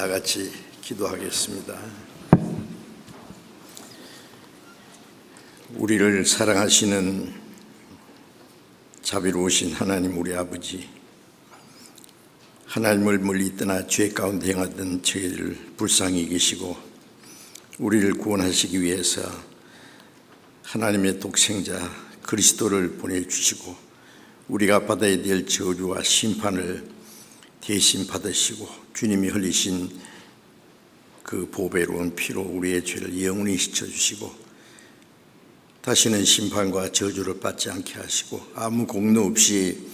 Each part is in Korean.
다 같이 기도하겠습니다. 우리를 사랑하시는 자비로우신 하나님 우리 아버지, 하나님을 멀리 떠나 죄 가운데 행하던 저희를 불쌍히 여기시고 우리를 구원하시기 위해서 하나님의 독생자 그리스도를 보내주시고 우리가 받아야 될 저주와 심판을 대신 받으시고 주님이 흘리신 그 보배로운 피로 우리의 죄를 영원히 씻어주시고 다시는 심판과 저주를 받지 않게 하시고 아무 공로 없이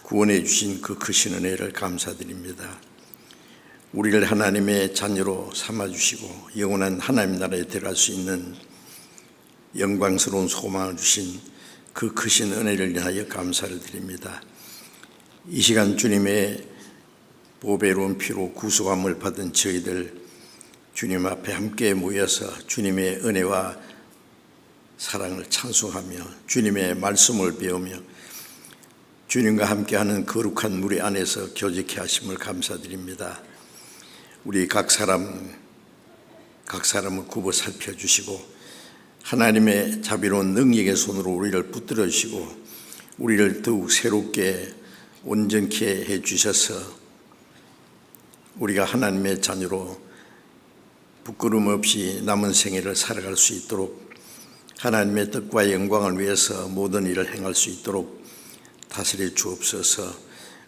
구원해 주신 그 크신 은혜를 감사드립니다. 우리를 하나님의 자녀로 삼아주시고 영원한 하나님 나라에 들어갈 수 있는 영광스러운 소망을 주신 그 크신 은혜를 위하여 감사를 드립니다. 이 시간 주님의 보배로운 피로 구속함을 받은 저희들 주님 앞에 함께 모여서 주님의 은혜와 사랑을 찬송하며 주님의 말씀을 배우며 주님과 함께하는 거룩한 무리 안에서 교제케 하심을 감사드립니다. 우리 각 사람을 굽어 살펴주시고 하나님의 자비로운 능력의 손으로 우리를 붙들어 주시고 우리를 더욱 새롭게 온전케 해주셔서 우리가 하나님의 자녀로 부끄럼 없이 남은 생애를 살아갈 수 있도록 하나님의 뜻과 영광을 위해서 모든 일을 행할 수 있도록 다스려 주옵소서.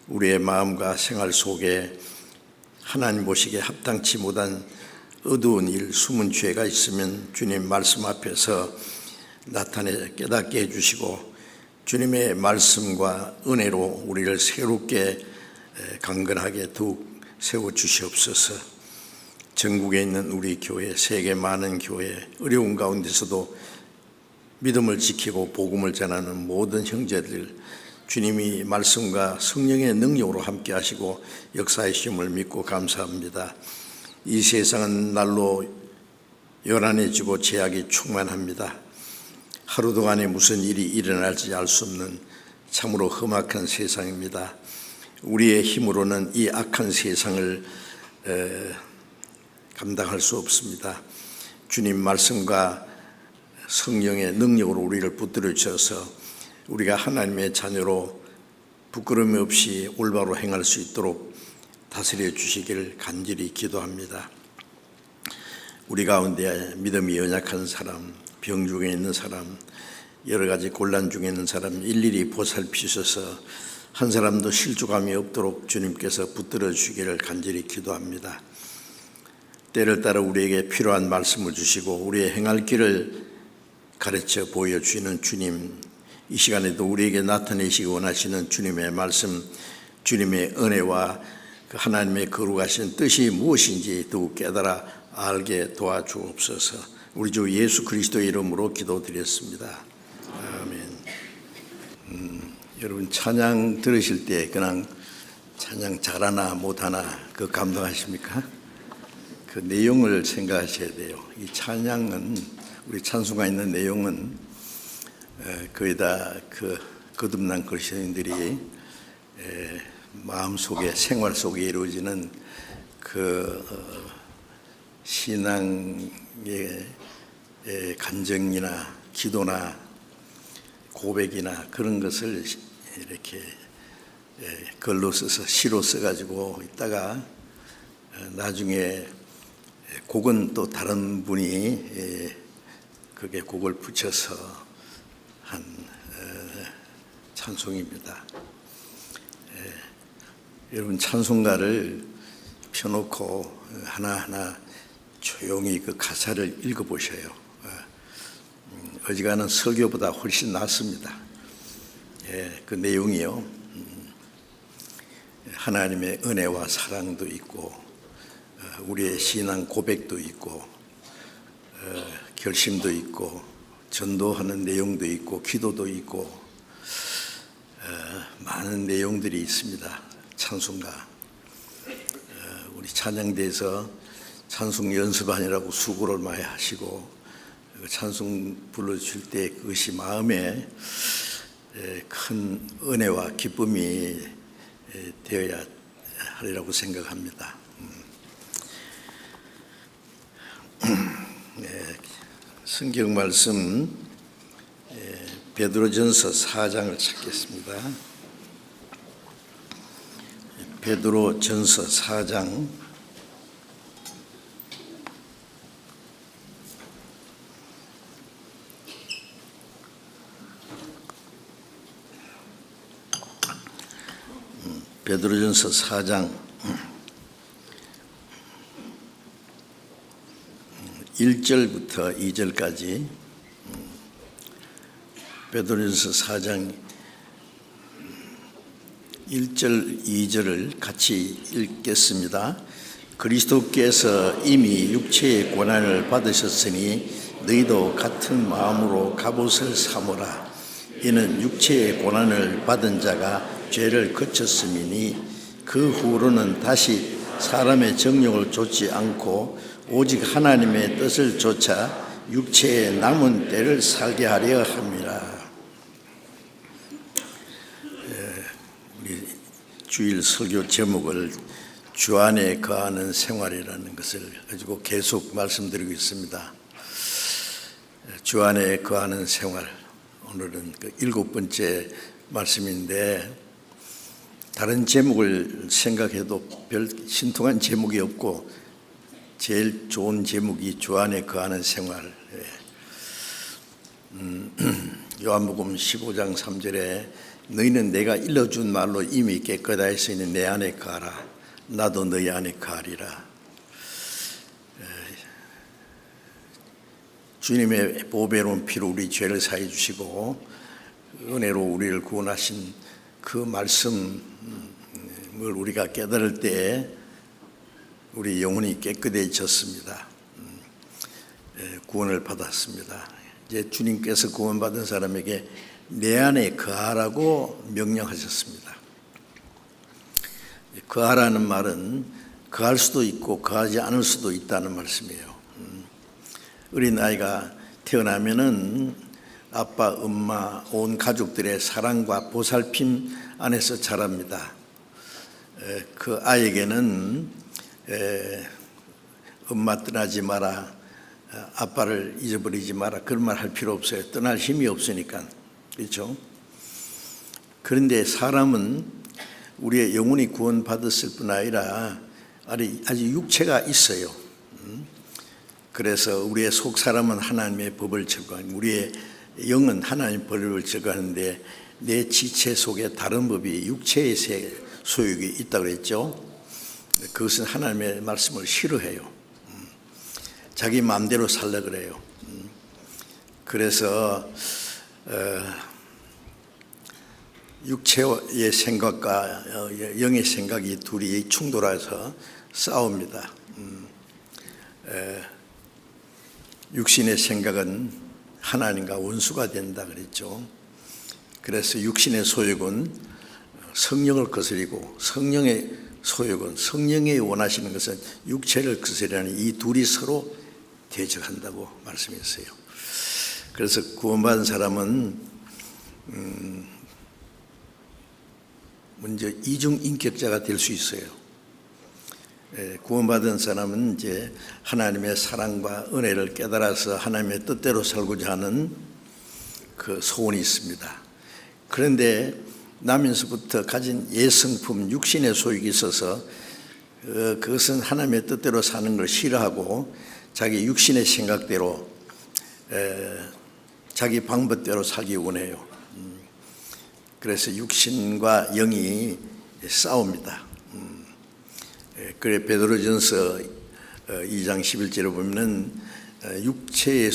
우리의 마음과 생활 속에 하나님 보시기에 합당치 못한 어두운 일, 숨은 죄가 있으면 주님 말씀 앞에서 나타내 깨닫게 해주시고 주님의 말씀과 은혜로 우리를 새롭게 강건하게 더욱 세워주시옵소서. 전국에 있는 우리 교회, 세계 많은 교회, 어려운 가운데서도 믿음을 지키고 복음을 전하는 모든 형제들 주님이 말씀과 성령의 능력으로 함께 하시고 역사하심을 믿고 감사합니다. 이 세상은 날로 요란해지고 죄악이 충만합니다. 하루 동안에 무슨 일이 일어날지 알 수 없는 참으로 험악한 세상입니다. 우리의 힘으로는 이 악한 세상을 감당할 수 없습니다. 주님 말씀과 성령의 능력으로 우리를 붙들어 주셔서 우리가 하나님의 자녀로 부끄러움 없이 올바로 행할 수 있도록 다스려 주시기를 간절히 기도합니다. 우리 가운데 믿음이 연약한 사람, 병 중에 있는 사람, 여러 가지 곤란 중에 있는 사람 일일이 보살피셔서 한 사람도 실족함이 없도록 주님께서 붙들어 주시기를 간절히 기도합니다. 때를 따라 우리에게 필요한 말씀을 주시고 우리의 행할 길을 가르쳐 보여주시는 주님, 이 시간에도 우리에게 나타내시기 원하시는 주님의 말씀, 주님의 은혜와 그 하나님의 거룩하신 뜻이 무엇인지 더욱 깨달아 알게 도와주옵소서. 우리 주 예수 그리스도의 이름으로 기도드렸습니다. 아멘. 여러분 찬양 들으실 때 그냥 찬양 잘하나 못하나 그 감동하십니까? 그 내용을 생각하셔야 돼요. 이 찬양은 우리 찬송가 있는 내용은 거의 다 그 거듭난 그리스도인들이 마음속에 생활 속에 이루어지는 그 신앙의 간증이나 기도나 고백이나 그런 것을 이렇게 글로 써서 시로 써가지고 있다가 나중에 곡은 또 다른 분이 그게 곡을 붙여서 한 찬송입니다. 여러분 찬송가를 펴놓고 하나하나 조용히 그 가사를 읽어보셔요. 어지간한 설교보다 훨씬 낫습니다. 그 내용이요, 하나님의 은혜와 사랑도 있고 우리의 신앙 고백도 있고 결심도 있고 전도하는 내용도 있고 기도도 있고 많은 내용들이 있습니다. 찬송가 우리 찬양대에서 찬송 연습반이라고 수고를 많이 하시고 찬송 불러주실 때 그것이 마음에 큰 은혜와 기쁨이 되어야 하리라고 생각합니다. 성경 말씀 베드로전서 4장을 찾겠습니다. 베드로전서 4장 1절부터 2절까지 베드로전서 4장 1절 2절을 같이 읽겠습니다. 그리스도께서 이미 육체의 고난을 받으셨으니 너희도 같은 마음으로 갑옷을 삼으라. 이는 육체의 고난을 받은 자가 죄를 거쳤음이니 그 후로는 다시 사람의 정욕을 좇지 않고 오직 하나님의 뜻을 좇아 육체의 남은 때를 살게 하려 함이라. 우리 주일 설교 제목을 주 안에 거하는 생활이라는 것을 가지고 계속 말씀드리고 있습니다. 주 안에 거하는 생활, 오늘은 그 7번째 말씀인데 다른 제목을 생각해도 별 신통한 제목이 없고 제일 좋은 제목이 주 안에 거하는 생활. 요한복음 15장 3절에 너희는 내가 일러준 말로 이미 깨끗하 했으니 내 안에 거하라. 나도 너희 안에 거하리라. 주님의 보배로운 피로 우리 죄를 사해 주시고 은혜로 우리를 구원하신 그 말씀을 우리가 깨달을 때 우리 영혼이 깨끗해졌습니다. 구원을 받았습니다. 이제 주님께서 구원받은 사람에게 내 안에 거하라고 명령하셨습니다. 거하라는 말은 거할 수도 있고 거하지 않을 수도 있다는 말씀이에요. 어린 아이가 태어나면은 아빠, 엄마, 온 가족들의 사랑과 보살핌 안에서 자랍니다. 그 아이에게는 엄마 떠나지 마라, 아빠를 잊어버리지 마라, 그런 말 할 필요 없어요. 떠날 힘이 없으니까. 그렇죠? 그런데 사람은 우리의 영혼이 구원받았을 뿐 아니라 아직 육체가 있어요. 그래서 우리의 속 사람은 하나님의 법을 적용하고 우리의 영은 하나님의 법을 적용하는데 내 지체 속에 다른 법이 육체의 소욕이 있다고 그랬죠. 그것은 하나님의 말씀을 싫어해요. 자기 마음대로 살려고 그래요. 그래서 육체의 생각과 영의 생각이 둘이 충돌해서 싸웁니다. 육신의 생각은 하나님과 원수가 된다 그랬죠. 그래서 육신의 소욕은 성령을 거스리고 성령의 소욕은 성령이 원하시는 것은 육체를 거스리라는 이 둘이 서로 대적한다고 말씀했어요. 그래서 구원받은 사람은 먼저 이중인격자가 될 수 있어요. 구원받은 사람은 이제 하나님의 사랑과 은혜를 깨달아서 하나님의 뜻대로 살고자 하는 그 소원이 있습니다. 그런데 나면서부터 가진 예성품, 육신의 소욕이 있어서 그것은 하나님의 뜻대로 사는 걸 싫어하고 자기 육신의 생각대로 자기 방법대로 살기 원해요. 그래서 육신과 영이 싸웁니다. 그래 베드로전서 2장 11절에 보면은 육체의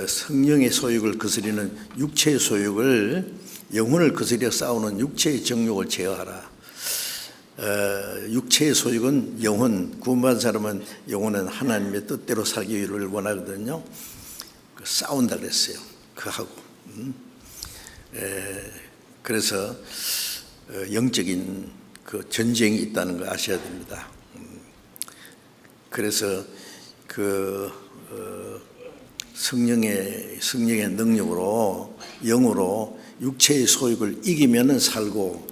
성령의 소욕을 거스리는 육체의 소욕을 영혼을 거스려 싸우는 육체의 정욕을 제어하라. 육체의 소욕은 영혼, 구원받은 사람은 영혼은 하나님의 뜻대로 살기를 원하거든요. 싸운다 그랬어요. 그하고. 그래서 영적인 그 전쟁이 있다는 걸 아셔야 됩니다. 그래서 그 성령의 능력으로 영으로 육체의 소욕을 이기면은 살고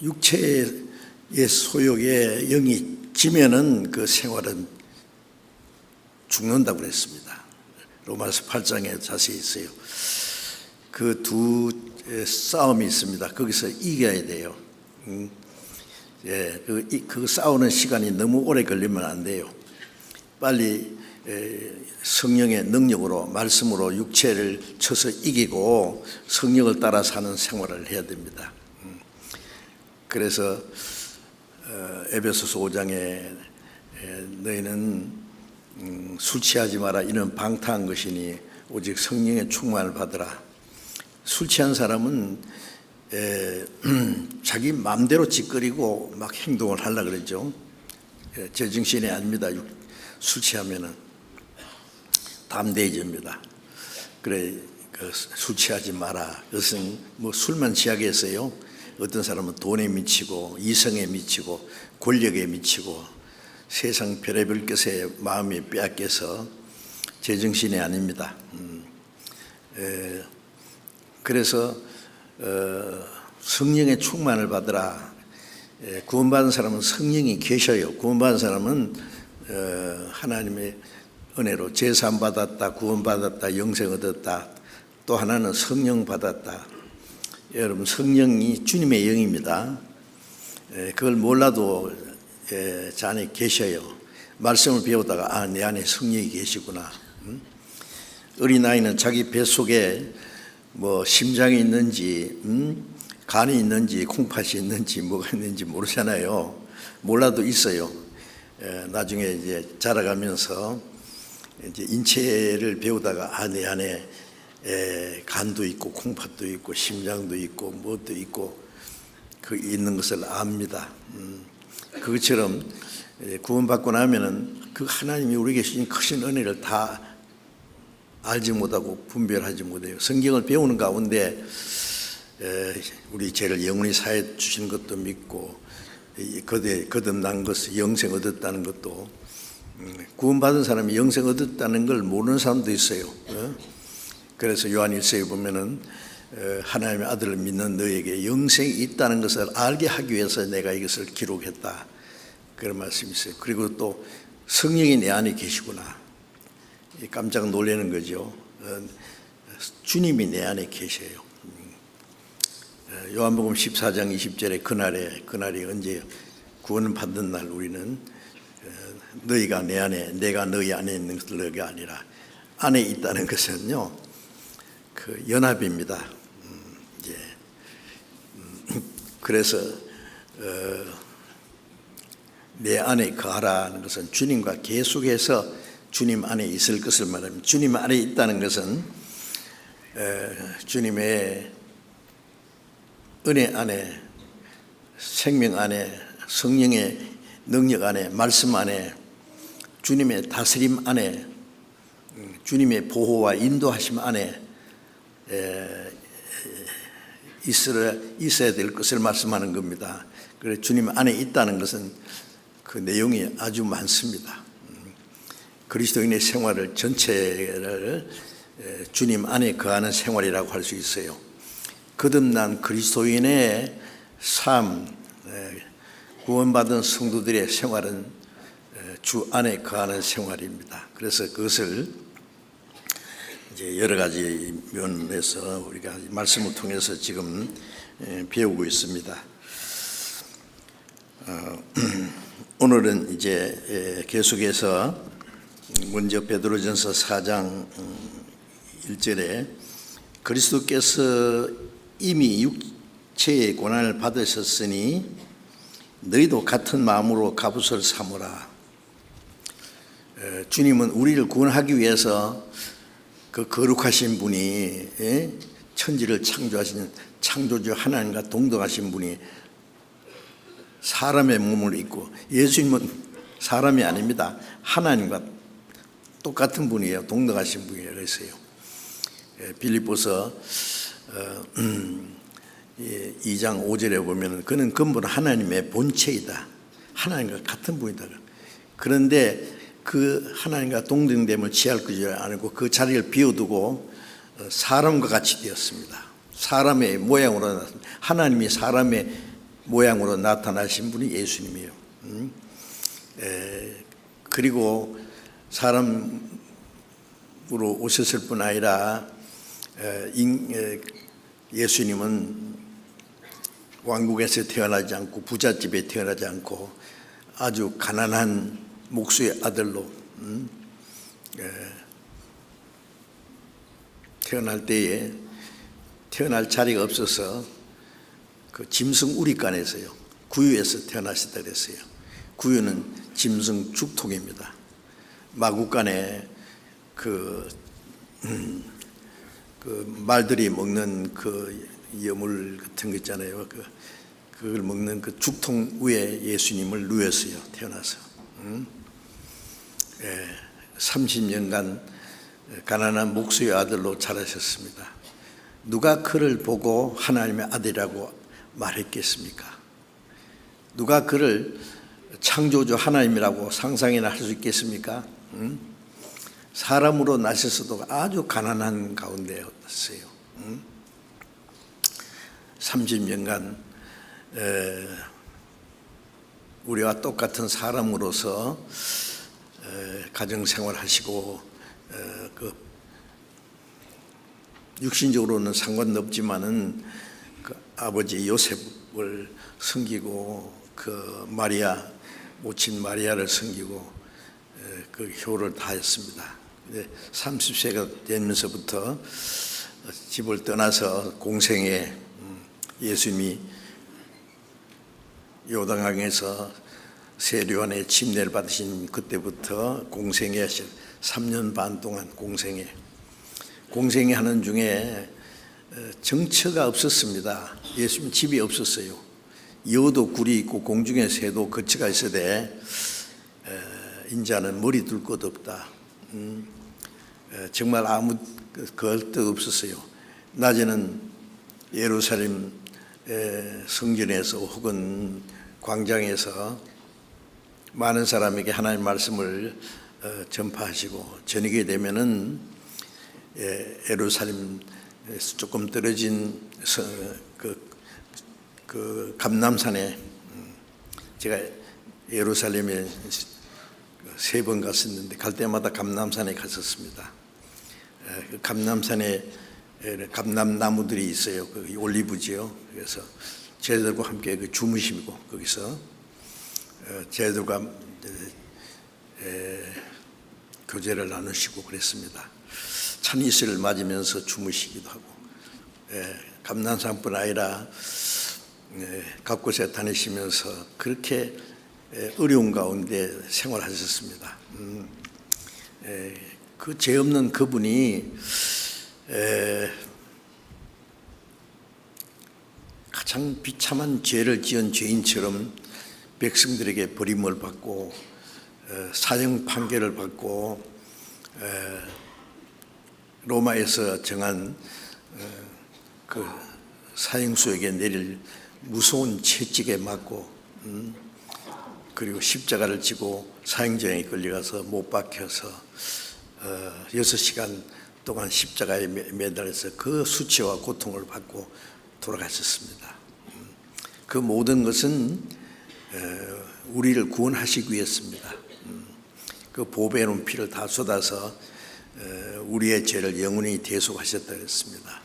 육체의 소욕에 영이 지면은 그 생활은 죽는다고 그랬습니다. 로마서 8장에 자세히 있어요. 그 두 싸움이 있습니다. 거기서 이겨야 돼요. 그 싸우는 시간이 너무 오래 걸리면 안 돼요. 빨리 성령의 능력으로, 말씀으로 육체를 쳐서 이기고 성령을 따라 사는 생활을 해야 됩니다. 그래서 에베소서 5장에 너희는 술 취하지 마라, 이는 방탕한 것이니 오직 성령의 충만을 받으라. 술 취한 사람은 자기 마음대로 짓거리고 막 행동을 하려고 그러죠. 제정신이 아닙니다. 술 취하면은 담대해집니다. 그래, 술 취하지 마라. 그것은 뭐 술만 취하게 했어요. 어떤 사람은 돈에 미치고 이성에 미치고 권력에 미치고 세상 별의별 것에 마음이 빼앗겨서 제정신이 아닙니다. 그래서 성령의 충만을 받으라. 구원받은 사람은 성령이 계셔요. 구원받은 사람은 하나님의 은혜로 제사함 받았다, 구원받았다, 영생 얻었다. 또 하나는 성령 받았다. 여러분, 성령이 주님의 영입니다. 그걸 몰라도 자 안에 계셔요. 말씀을 배우다가 내 안에 성령이 계시구나. 어린아이는 자기 뱃속에 뭐 심장이 있는지 간이 있는지 콩팥이 있는지 뭐가 있는지 모르잖아요. 몰라도 있어요. 나중에 이제 자라가면서 이제 인체를 배우다가 내 안에 간도 있고 콩팥도 있고 심장도 있고 무엇도 있고 그 있는 것을 압니다. 그것처럼 구원받고 나면은 그 하나님이 우리에게 주신 크신 은혜를 다 알지 못하고 분별하지 못해요. 성경을 배우는 가운데 우리 죄를 영원히 사해 주신 것도 믿고 거듭난 것을 영생 얻었다는 것도, 구원받은 사람이 영생 얻었다는 걸 모르는 사람도 있어요. 그래서 요한 1서에 보면은 하나님의 아들을 믿는 너에게 영생이 있다는 것을 알게 하기 위해서 내가 이것을 기록했다, 그런 말씀이 있어요. 그리고 또 성령이 내 안에 계시구나. 깜짝 놀라는 거죠. 주님이 내 안에 계셔요. 요한복음 14장 20절에 그날이 언제 구원을 받는 날, 우리는 너희가 내 안에 내가 너희 안에 있는 것가 아니라, 안에 있다는 것은요 그 연합입니다. 그래서 내 안에 거하라는 것은 주님과 계속해서 주님 안에 있을 것을 말합니다. 주님 안에 있다는 것은 주님의 은혜 안에, 생명 안에, 성령의 능력 안에, 말씀 안에, 주님의 다스림 안에, 주님의 보호와 인도하심 안에 있어야 될 것을 말씀하는 겁니다. 그래서 주님 안에 있다는 것은 그 내용이 아주 많습니다. 그리스도인의 생활을 전체를 주님 안에 거하는 생활이라고 할 수 있어요. 거듭난 그리스도인의 삶, 구원받은 성도들의 생활은 주 안에 거하는 생활입니다. 그래서 그것을 이제 여러 가지 면에서 우리가 말씀을 통해서 지금 배우고 있습니다. 오늘은 이제 계속해서 먼저 베드로전서 4장 1절에 그리스도께서 이미 육체의 고난을 받으셨으니 너희도 같은 마음으로 갑옷을 삼으라. 주님은 우리를 구원하기 위해서 그 거룩하신 분이, 천지를 창조하신 창조주 하나님과 동등하신 분이 사람의 몸을 입고, 예수님은 사람이 아닙니다. 하나님과 똑같은 분이에요. 동등하신 분이에요. 그래서요. 빌립보서 2장 5절에 보면 그는 근본 하나님의 본체이다. 하나님과 같은 분이다. 그런데 그 하나님과 동등됨을 취할 줄 알고 그 자리를 비워두고 사람과 같이 되었습니다. 사람의 모양으로 나타났습니다. 하나님이 사람의 모양으로 나타나신 분이 예수님이에요. 그리고 사람으로 오셨을 뿐 아니라 예수님은 왕국에서 태어나지 않고 부잣집에 태어나지 않고 아주 가난한 목수의 아들로 태어날 때에 태어날 자리가 없어서 그 짐승 우리간에서요, 구유에서 태어나셨다 그랬어요. 구유는 짐승 죽통입니다. 마구간에 그 말들이 먹는 그 여물 같은 거 있잖아요. 그걸 먹는 그 죽통 위에 예수님을 누웠어요. 태어나서 30년간 가난한 목수의 아들로 자라셨습니다. 누가 그를 보고 하나님의 아들이라고 말했겠습니까? 누가 그를 창조주 하나님이라고 상상이나 할 수 있겠습니까? 사람으로 나셨어도 아주 가난한 가운데였어요. 30년간 우리와 똑같은 사람으로서 가정생활 하시고 그 육신적으로는 상관없지만은 그 아버지 요셉을 섬기고 그 마리아 모친 마리아를 섬기고 그 효를 다했습니다. 30세가 되면서부터 집을 떠나서 공생에 예수님이 요단강에서 세례요한의 침례를 받으신 그때부터 공생에 하실 3년 반 동안 공생에 하는 중에 정처가 없었습니다. 예수님 집이 없었어요. 여도 굴이 있고 공중에 새도 거처가 있어대 인자는 머리 둘 것 없다. 정말 아무 걸도 없었어요. 낮에는 예루살렘 성전에서 혹은 광장에서 많은 사람에게 하나님의 말씀을 전파하시고, 저녁에 되면은 예루살렘에서 조금 떨어진 그 감람산에, 제가 예루살렘에 3번 갔었는데 갈 때마다 감람산에 갔었습니다. 그 감람산에 감람나무들이 있어요. 그 올리브지요. 그래서 저희들과 함께 그 주무시고 거기서 저희들과 교제를 나누시고 그랬습니다. 찬이슬을 맞으면서 주무시기도 하고, 감람산뿐 아니라 각 곳에 다니시면서 그렇게 어려운 가운데 생활하셨습니다. 그 죄 없는 그분이 가장 비참한 죄를 지은 죄인처럼 백성들에게 버림을 받고 사형 판결을 받고 로마에서 정한 그 사형수에게 내릴 무서운 채찍에 맞고 그리고 십자가를 지고 사형장에 끌려가서 못 박혀서 6시간 동안 십자가에 매달려서 그 수치와 고통을 받고 돌아가셨습니다. 그 모든 것은 우리를 구원하시기 위해서입니다. 그 보배로운 피를 다 쏟아서 우리의 죄를 영원히 대속하셨다 했습니다.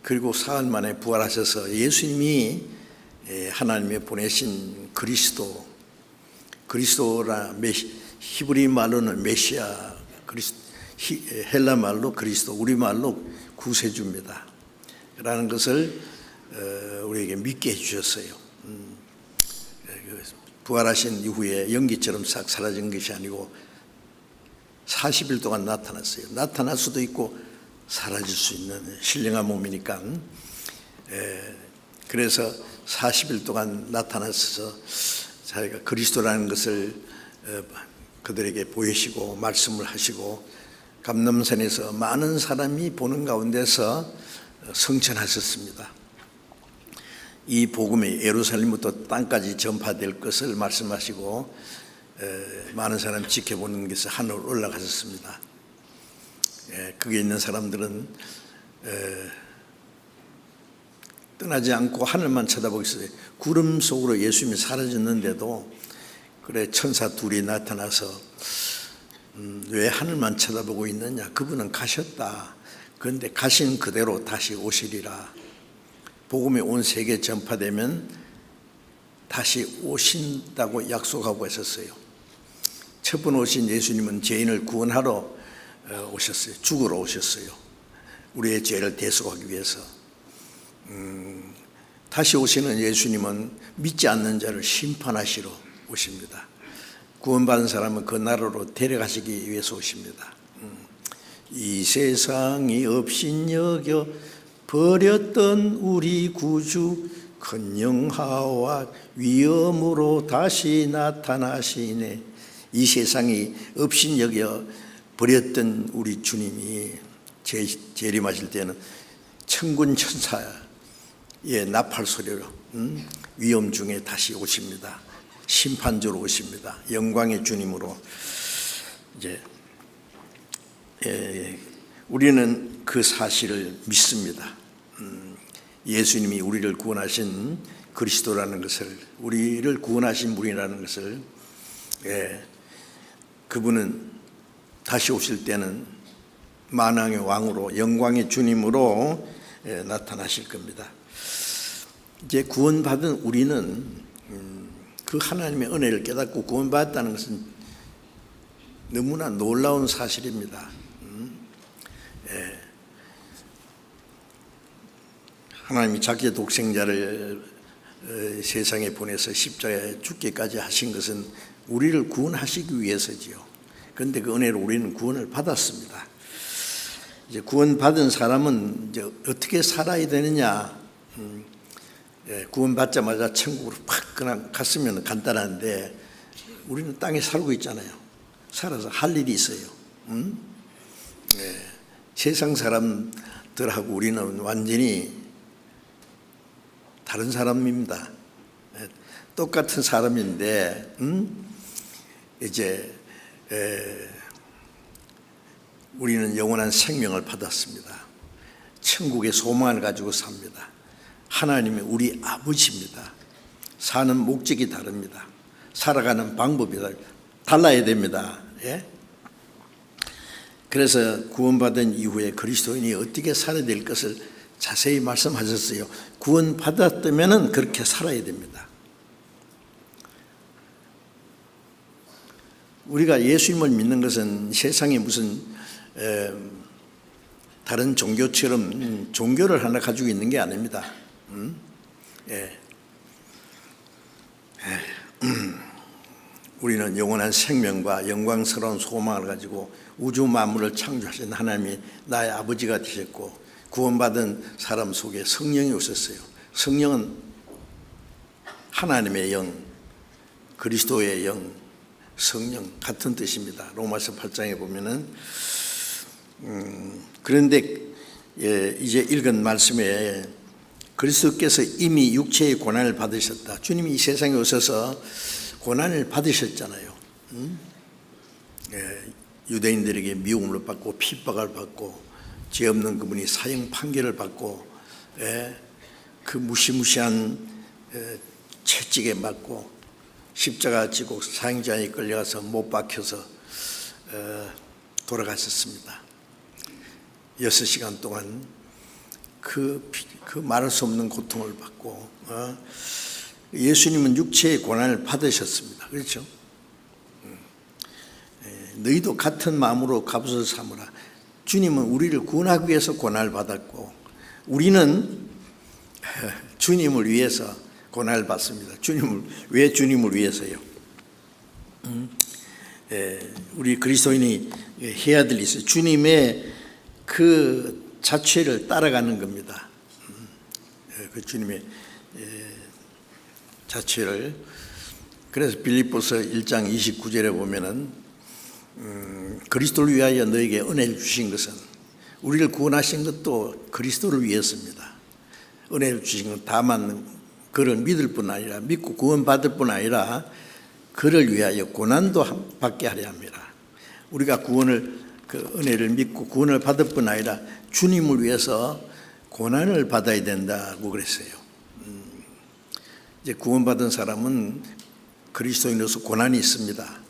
그리고 사흘 만에 부활하셔서 예수님이 하나님의 보내신 그리스도라 히브리 말로는 메시아, 헬라 말로 그리스도, 우리 말로 구세주입니다. 라는 것을 우리에게 믿게 해주셨어요. 부활하신 이후에 연기처럼 싹 사라진 것이 아니고 40일 동안 나타났어요. 나타날 수도 있고 사라질 수 있는 신령한 몸이니까. 그래서 40일 동안 나타나서 자기가 그리스도라는 것을 그들에게 보이시고 말씀을 하시고, 감람산에서 많은 사람이 보는 가운데서 성천하셨습니다. 이 복음이 예루살렘부터 땅까지 전파될 것을 말씀하시고 많은 사람이 지켜보는 것을 하늘로 올라가셨습니다. 거기에 있는 사람들은 떠나지 않고 하늘만 쳐다보고 있어요. 구름 속으로 예수님이 사라졌는데도 그래 천사 둘이 나타나서 왜 하늘만 쳐다보고 있느냐, 그분은 가셨다. 그런데 가신 그대로 다시 오시리라. 복음이 온 세계에 전파되면 다시 오신다고 약속하고 있었어요. 첫 번 오신 예수님은 죄인을 구원하러 오셨어요. 죽으러 오셨어요. 우리의 죄를 대속하기 위해서. 다시 오시는 예수님은 믿지 않는 자를 심판하시러 오십니다. 구원받은 사람은 그 나라로 데려가시기 위해서 오십니다. 이 세상이 업신여겨 버렸던 우리 구주, 큰 영화와 위엄으로 다시 나타나시네. 이 세상이 업신여겨 버렸던 우리 주님이 재림하실 때는 천군 천사의 나팔 소리로 위엄 중에 다시 오십니다. 심판주로 오십니다. 영광의 주님으로. 이제 우리는 그 사실을 믿습니다. 예수님이 우리를 구원하신 그리스도라는 것을, 우리를 구원하신 분이라는 것을, 그분은 다시 오실 때는 만왕의 왕으로, 영광의 주님으로 나타나실 겁니다. 이제 구원받은 우리는 그 하나님의 은혜를 깨닫고 구원받았다는 것은 너무나 놀라운 사실입니다. 하나님이 자기의 독생자를 세상에 보내서 십자가에 죽기까지 하신 것은 우리를 구원하시기 위해서지요. 그런데 그 은혜로 우리는 구원을 받았습니다. 이제 구원받은 사람은 이제 어떻게 살아야 되느냐? 구원받자마자 천국으로 팍 그냥 갔으면 간단한데, 우리는 땅에 살고 있잖아요. 살아서 할 일이 있어요. 세상 사람들하고 우리는 완전히 다른 사람입니다. 똑같은 사람인데, 이제 우리는 영원한 생명을 받았습니다. 천국의 소망을 가지고 삽니다. 하나님이 우리 아버지입니다. 사는 목적이 다릅니다. 살아가는 방법이 달라야 됩니다. 그래서 구원받은 이후에 그리스도인이 어떻게 살아야 될 것을 자세히 말씀하셨어요. 구원받았다면 그렇게 살아야 됩니다. 우리가 예수님을 믿는 것은 세상에 무슨 다른 종교처럼 종교를 하나 가지고 있는 게 아닙니다. 우리는 영원한 생명과 영광스러운 소망을 가지고 우주 만물을 창조하신 하나님이 나의 아버지가 되셨고, 구원받은 사람 속에 성령이 오셨어요. 성령은 하나님의 영, 그리스도의 영, 성령 같은 뜻입니다. 로마서 8장에 보면은 그런데 이제 읽은 말씀에 그리스도께서 이미 육체의 고난을 받으셨다. 주님이 이 세상에 오셔서 고난을 받으셨잖아요. 유대인들에게 미움을 받고 핍박을 받고 죄 없는 그분이 사형 판결을 받고 그 무시무시한 채찍에 맞고 십자가 지고 사형장에 끌려가서 못 박혀서 돌아가셨습니다. 6시간 동안 그 말할 수 없는 고통을 받고 예수님은 육체의 고난을 받으셨습니다. 그렇죠? 너희도 같은 마음으로 갑옷을 삼으라. 주님은 우리를 구원하기 위해서 고난을 받았고, 우리는 주님을 위해서 고난을 받습니다. 왜 주님을 위해서요? 우리 그리스도인이 해야 될 일이 있어요. 주님의 그 자취를 따라가는 겁니다. 그 주님의 자취를. 그래서 빌립보서 1장 29절에 보면은 그리스도를 위하여 너에게 은혜를 주신 것은, 우리를 구원하신 것도 그리스도를 위해서입니다. 은혜를 주신 건 다만 그를 믿을 뿐 아니라, 믿고 구원받을 뿐 아니라 그를 위하여 고난도 받게 하려 합니다. 우리가 그 은혜를 믿고 구원을 받을 뿐 아니라 주님을 위해서 고난을 받아야 된다고 그랬어요. 이제 구원받은 사람은 그리스도인으로서 고난이 있습니다.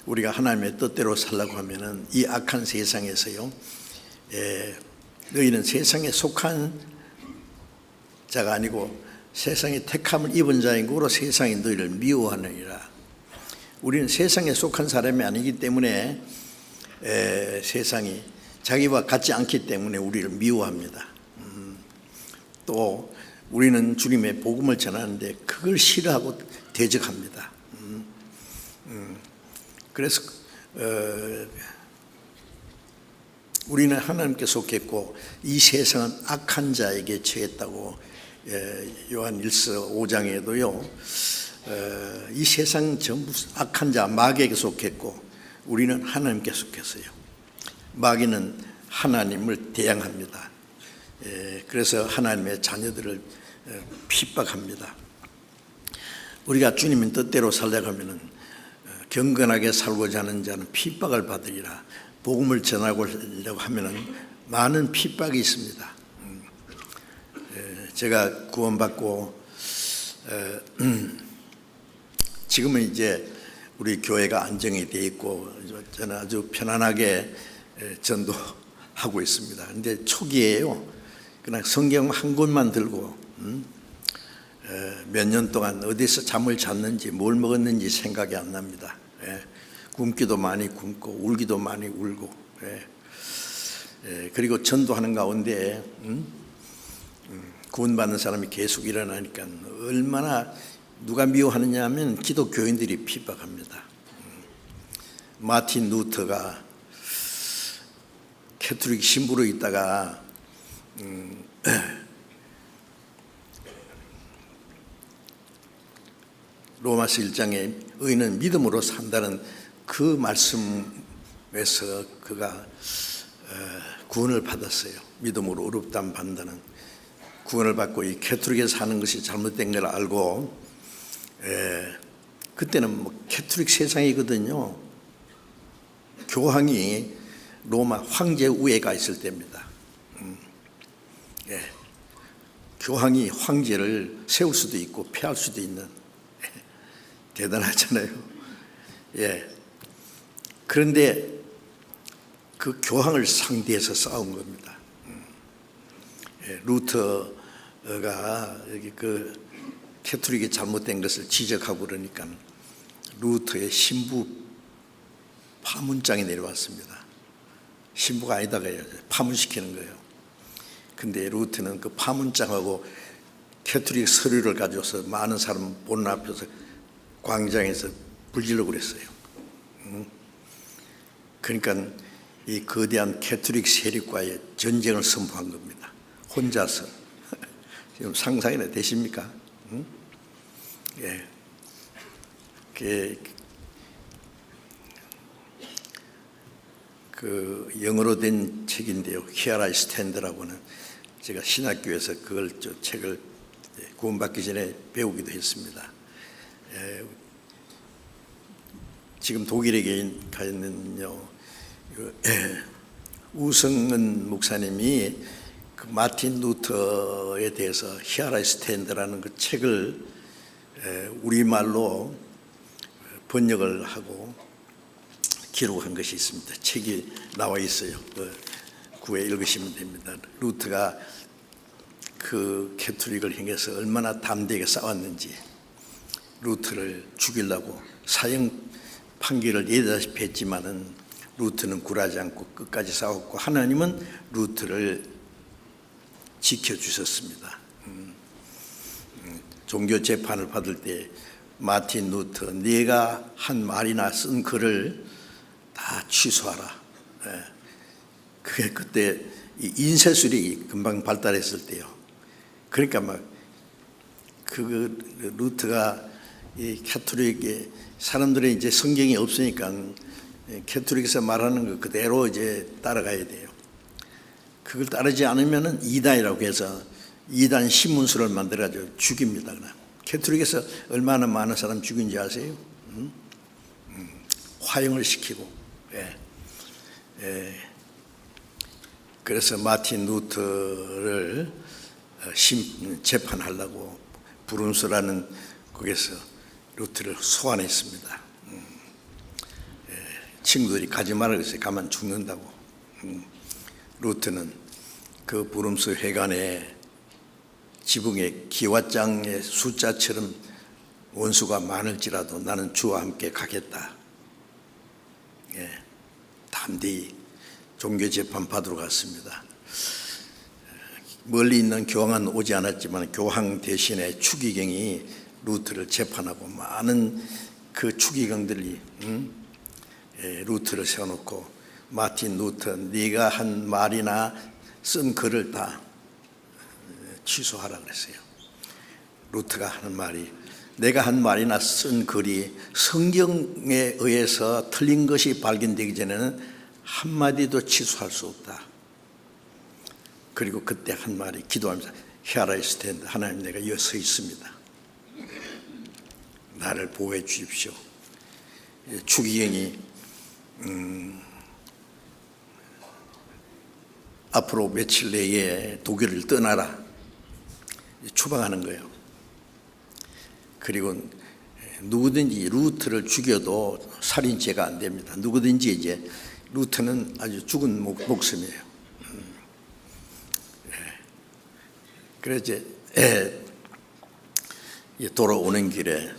우리가 하나님의 뜻대로 살려고 하면은 이 악한 세상에서요, 너희는 세상에 속한 자가 아니고 세상에 택함을 입은 자인 거로 세상이 너희를 미워하느니라. 우리는 세상에 속한 사람이 아니기 때문에 세상이 자기와 같지 않기 때문에 우리를 미워합니다. 또 우리는 주님의 복음을 전하는데 그걸 싫어하고 대적합니다. 그래서 우리는 하나님께 속했고 이 세상은 악한 자에게 처했다고 요한 1서 5장에도요 이 세상 전부 악한 자 마귀에게 속했고 우리는 하나님께 속했어요. 마귀는 하나님을 대항합니다. 그래서 하나님의 자녀들을 핍박합니다. 우리가 주님의 뜻대로 살려고 하면은 경건하게 살고자 하는 자는 핍박을 받으리라. 복음을 전하려고 하면은 많은 핍박이 있습니다. 제가 구원받고 지금은 이제 우리 교회가 안정이 되어 있고 저는 아주 편안하게 전도하고 있습니다. 그런데 초기에요, 그냥 성경 한 권만 들고 몇 년 동안 어디서 잠을 잤는지 뭘 먹었는지 생각이 안 납니다. 굶기도 많이 굶고 울기도 많이 울고, 그리고 전도하는 가운데 구원받는 사람이 계속 일어나니까 얼마나 누가 미워하느냐 하면 기독교인들이 핍박합니다. 마틴 루터가 캐톨릭 신부로 있다가 로마서 1장에 의인은 믿음으로 산다는 그 말씀에서 그가 구원을 받았어요. 믿음으로 의롭다함 받는다는 구원을 받고 이 캐톨릭에 사는 것이 잘못된 걸 알고, 그때는 뭐 캐톨릭 세상이거든요. 교황이 로마 황제 우애가 있을 때입니다. 교황이 황제를 세울 수도 있고 폐할 수도 있는, 대단하잖아요. 그런데 그 교황을 상대해서 싸운 겁니다. 루터가 여기 그 캐톨릭이 잘못된 것을 지적하고 그러니까 루터의 신부 파문장이 내려왔습니다. 신부가 아니다가 파문시키는 거예요. 근데 루터는 그 파문장하고 캐톨릭 서류를 가져서 많은 사람 보는 앞에서 광장에서 불질러 그랬어요. 그러니까 이 거대한 캐톨릭 세력과의 전쟁을 선포한 겁니다. 혼자서. 지금 상상이나 되십니까? 그 영어로 된 책인데요. Here I Stand라고는, 제가 신학교에서 그걸 책을 구원받기 전에 배우기도 했습니다. 지금 독일에 가 있는요, 우성은 목사님이 그 마틴 루터에 대해서 Here I Stand라는 그 책을 우리말로 번역을 하고 기록한 것이 있습니다. 책이 나와 있어요. 구해 읽으시면 됩니다. 루터가 그 캐톨릭을 향해서 얼마나 담대하게 싸웠는지, 루터를 죽이려고 사형 판결을 내다시피 했지만은 루터는 굴하지 않고 끝까지 싸웠고 하나님은 루터를 지켜주셨습니다. 종교 재판을 받을 때 마틴 루터, 네가 한 말이나 쓴 글을 다 취소하라. 그게 그때 인쇄술이 금방 발달했을 때요. 그러니까 막 그 루터가 이 캐톨릭의 사람들의 이제 성경이 없으니까 캐톨릭에서 말하는 거 그대로 이제 따라가야 돼요. 그걸 따르지 않으면은 이단이라고 해서 이단 신문서를 만들어가지고 죽입니다. 그냥. 캐톨릭에서 얼마나 많은 사람 죽인지 아세요? 화형을 시키고. 그래서 마틴 루터를 재판하려고 브룬스라는 거기서 루트를 소환했습니다. 친구들이 가지 말라 그랬어요. 가면 죽는다고. 루트는 그 부름스 회관에 지붕의 기와장의 숫자처럼 원수가 많을지라도 나는 주와 함께 가겠다. 담대히 종교재판 받으러 갔습니다. 멀리 있는 교황은 오지 않았지만 교황 대신에 추기경이 루트를 재판하고 많은 그 추기경들이 루트를 세워놓고 마틴 루터 네가 한 말이나 쓴 글을 다 취소하라 그랬어요. 루트가 하는 말이 내가 한 말이나 쓴 글이 성경에 의해서 틀린 것이 발견되기 전에는 한마디도 취소할 수 없다. 그리고 그때 한 말이 기도하면서 Here I stand. 하나님 내가 여기 서 있습니다. 나를 보호해 주십시오. 추기경이 앞으로 며칠 내에 독일을 떠나라 추방하는 거예요. 그리고 누구든지 루트를 죽여도 살인죄가 안 됩니다. 누구든지 이제 루트는 아주 죽은 목숨이에요. 그래서 이제 돌아오는 길에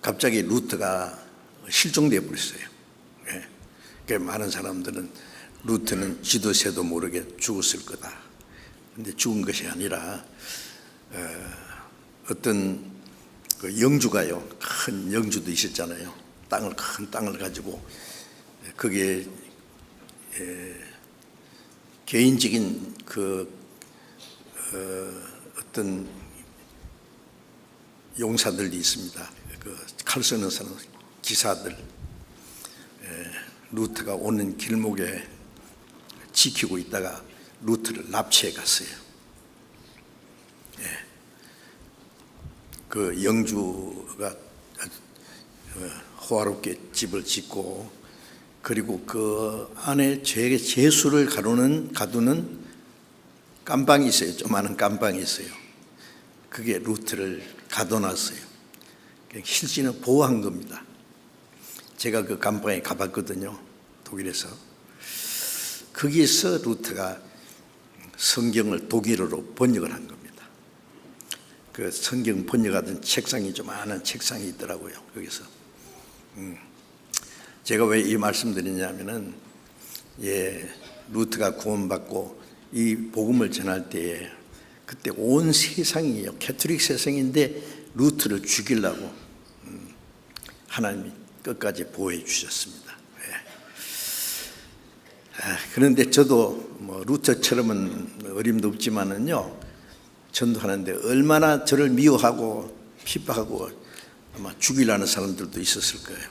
갑자기 루트가 실종되어 버렸어요. 그래서 많은 사람들은 루트는 지도새도 모르게 죽었을 거다. 근데 죽은 것이 아니라 어떤 그 영주가요, 큰 영주도 있었잖아요. 큰 땅을 가지고 그게 개인적인 그 어떤 용사들이 있습니다. 그 칼 쓰는 사람, 기사들. 루트가 오는 길목에 지키고 있다가 루트를 납치해 갔어요. 그 영주가 호화롭게 집을 짓고 그리고 그 안에 제수를 가두는 깜방이 있어요. 조그마한 깜방이 있어요. 그게 루트를 가둬놨어요. 실제는 보호한 겁니다. 제가 그 깜방에 가봤거든요. 독일에서. 거기에서 루트가 성경을 독일어로 번역을 한 겁니다. 그 성경 번역하던 책상이 좀 많은 책상이 있더라고요. 거기서. 제가 왜 이 말씀드리냐면은 루트가 구원받고 이 복음을 전할 때에 그때 온 세상이요, 캐톨릭 세상인데 루트를 죽이려고 하나님이 끝까지 보호해 주셨습니다. 그런데 저도 뭐 루트처럼은 어림도 없지만은요, 전도하는데 얼마나 저를 미워하고 핍박하고 아마 죽이려는 사람들도 있었을 거예요.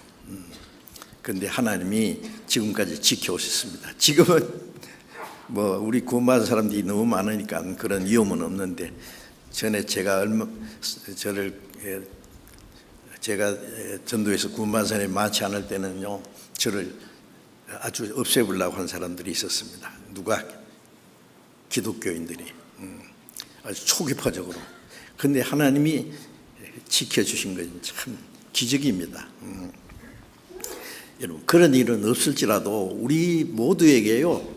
그런데 하나님이 지금까지 지켜오셨습니다. 지금은 뭐 우리 구원받은 사람들이 너무 많으니까 그런 위험은 없는데 전에 제가 전도에서 구원받은 사람이 많지 않을 때는요, 저를 아주 없애보려고 하는 사람들이 있었습니다. 누가? 기독교인들이 아주 초기파적으로. 그런데 하나님이 지켜주신 것은 참 기적입니다. 여러분, 그런 일은 없을지라도 우리 모두에게요,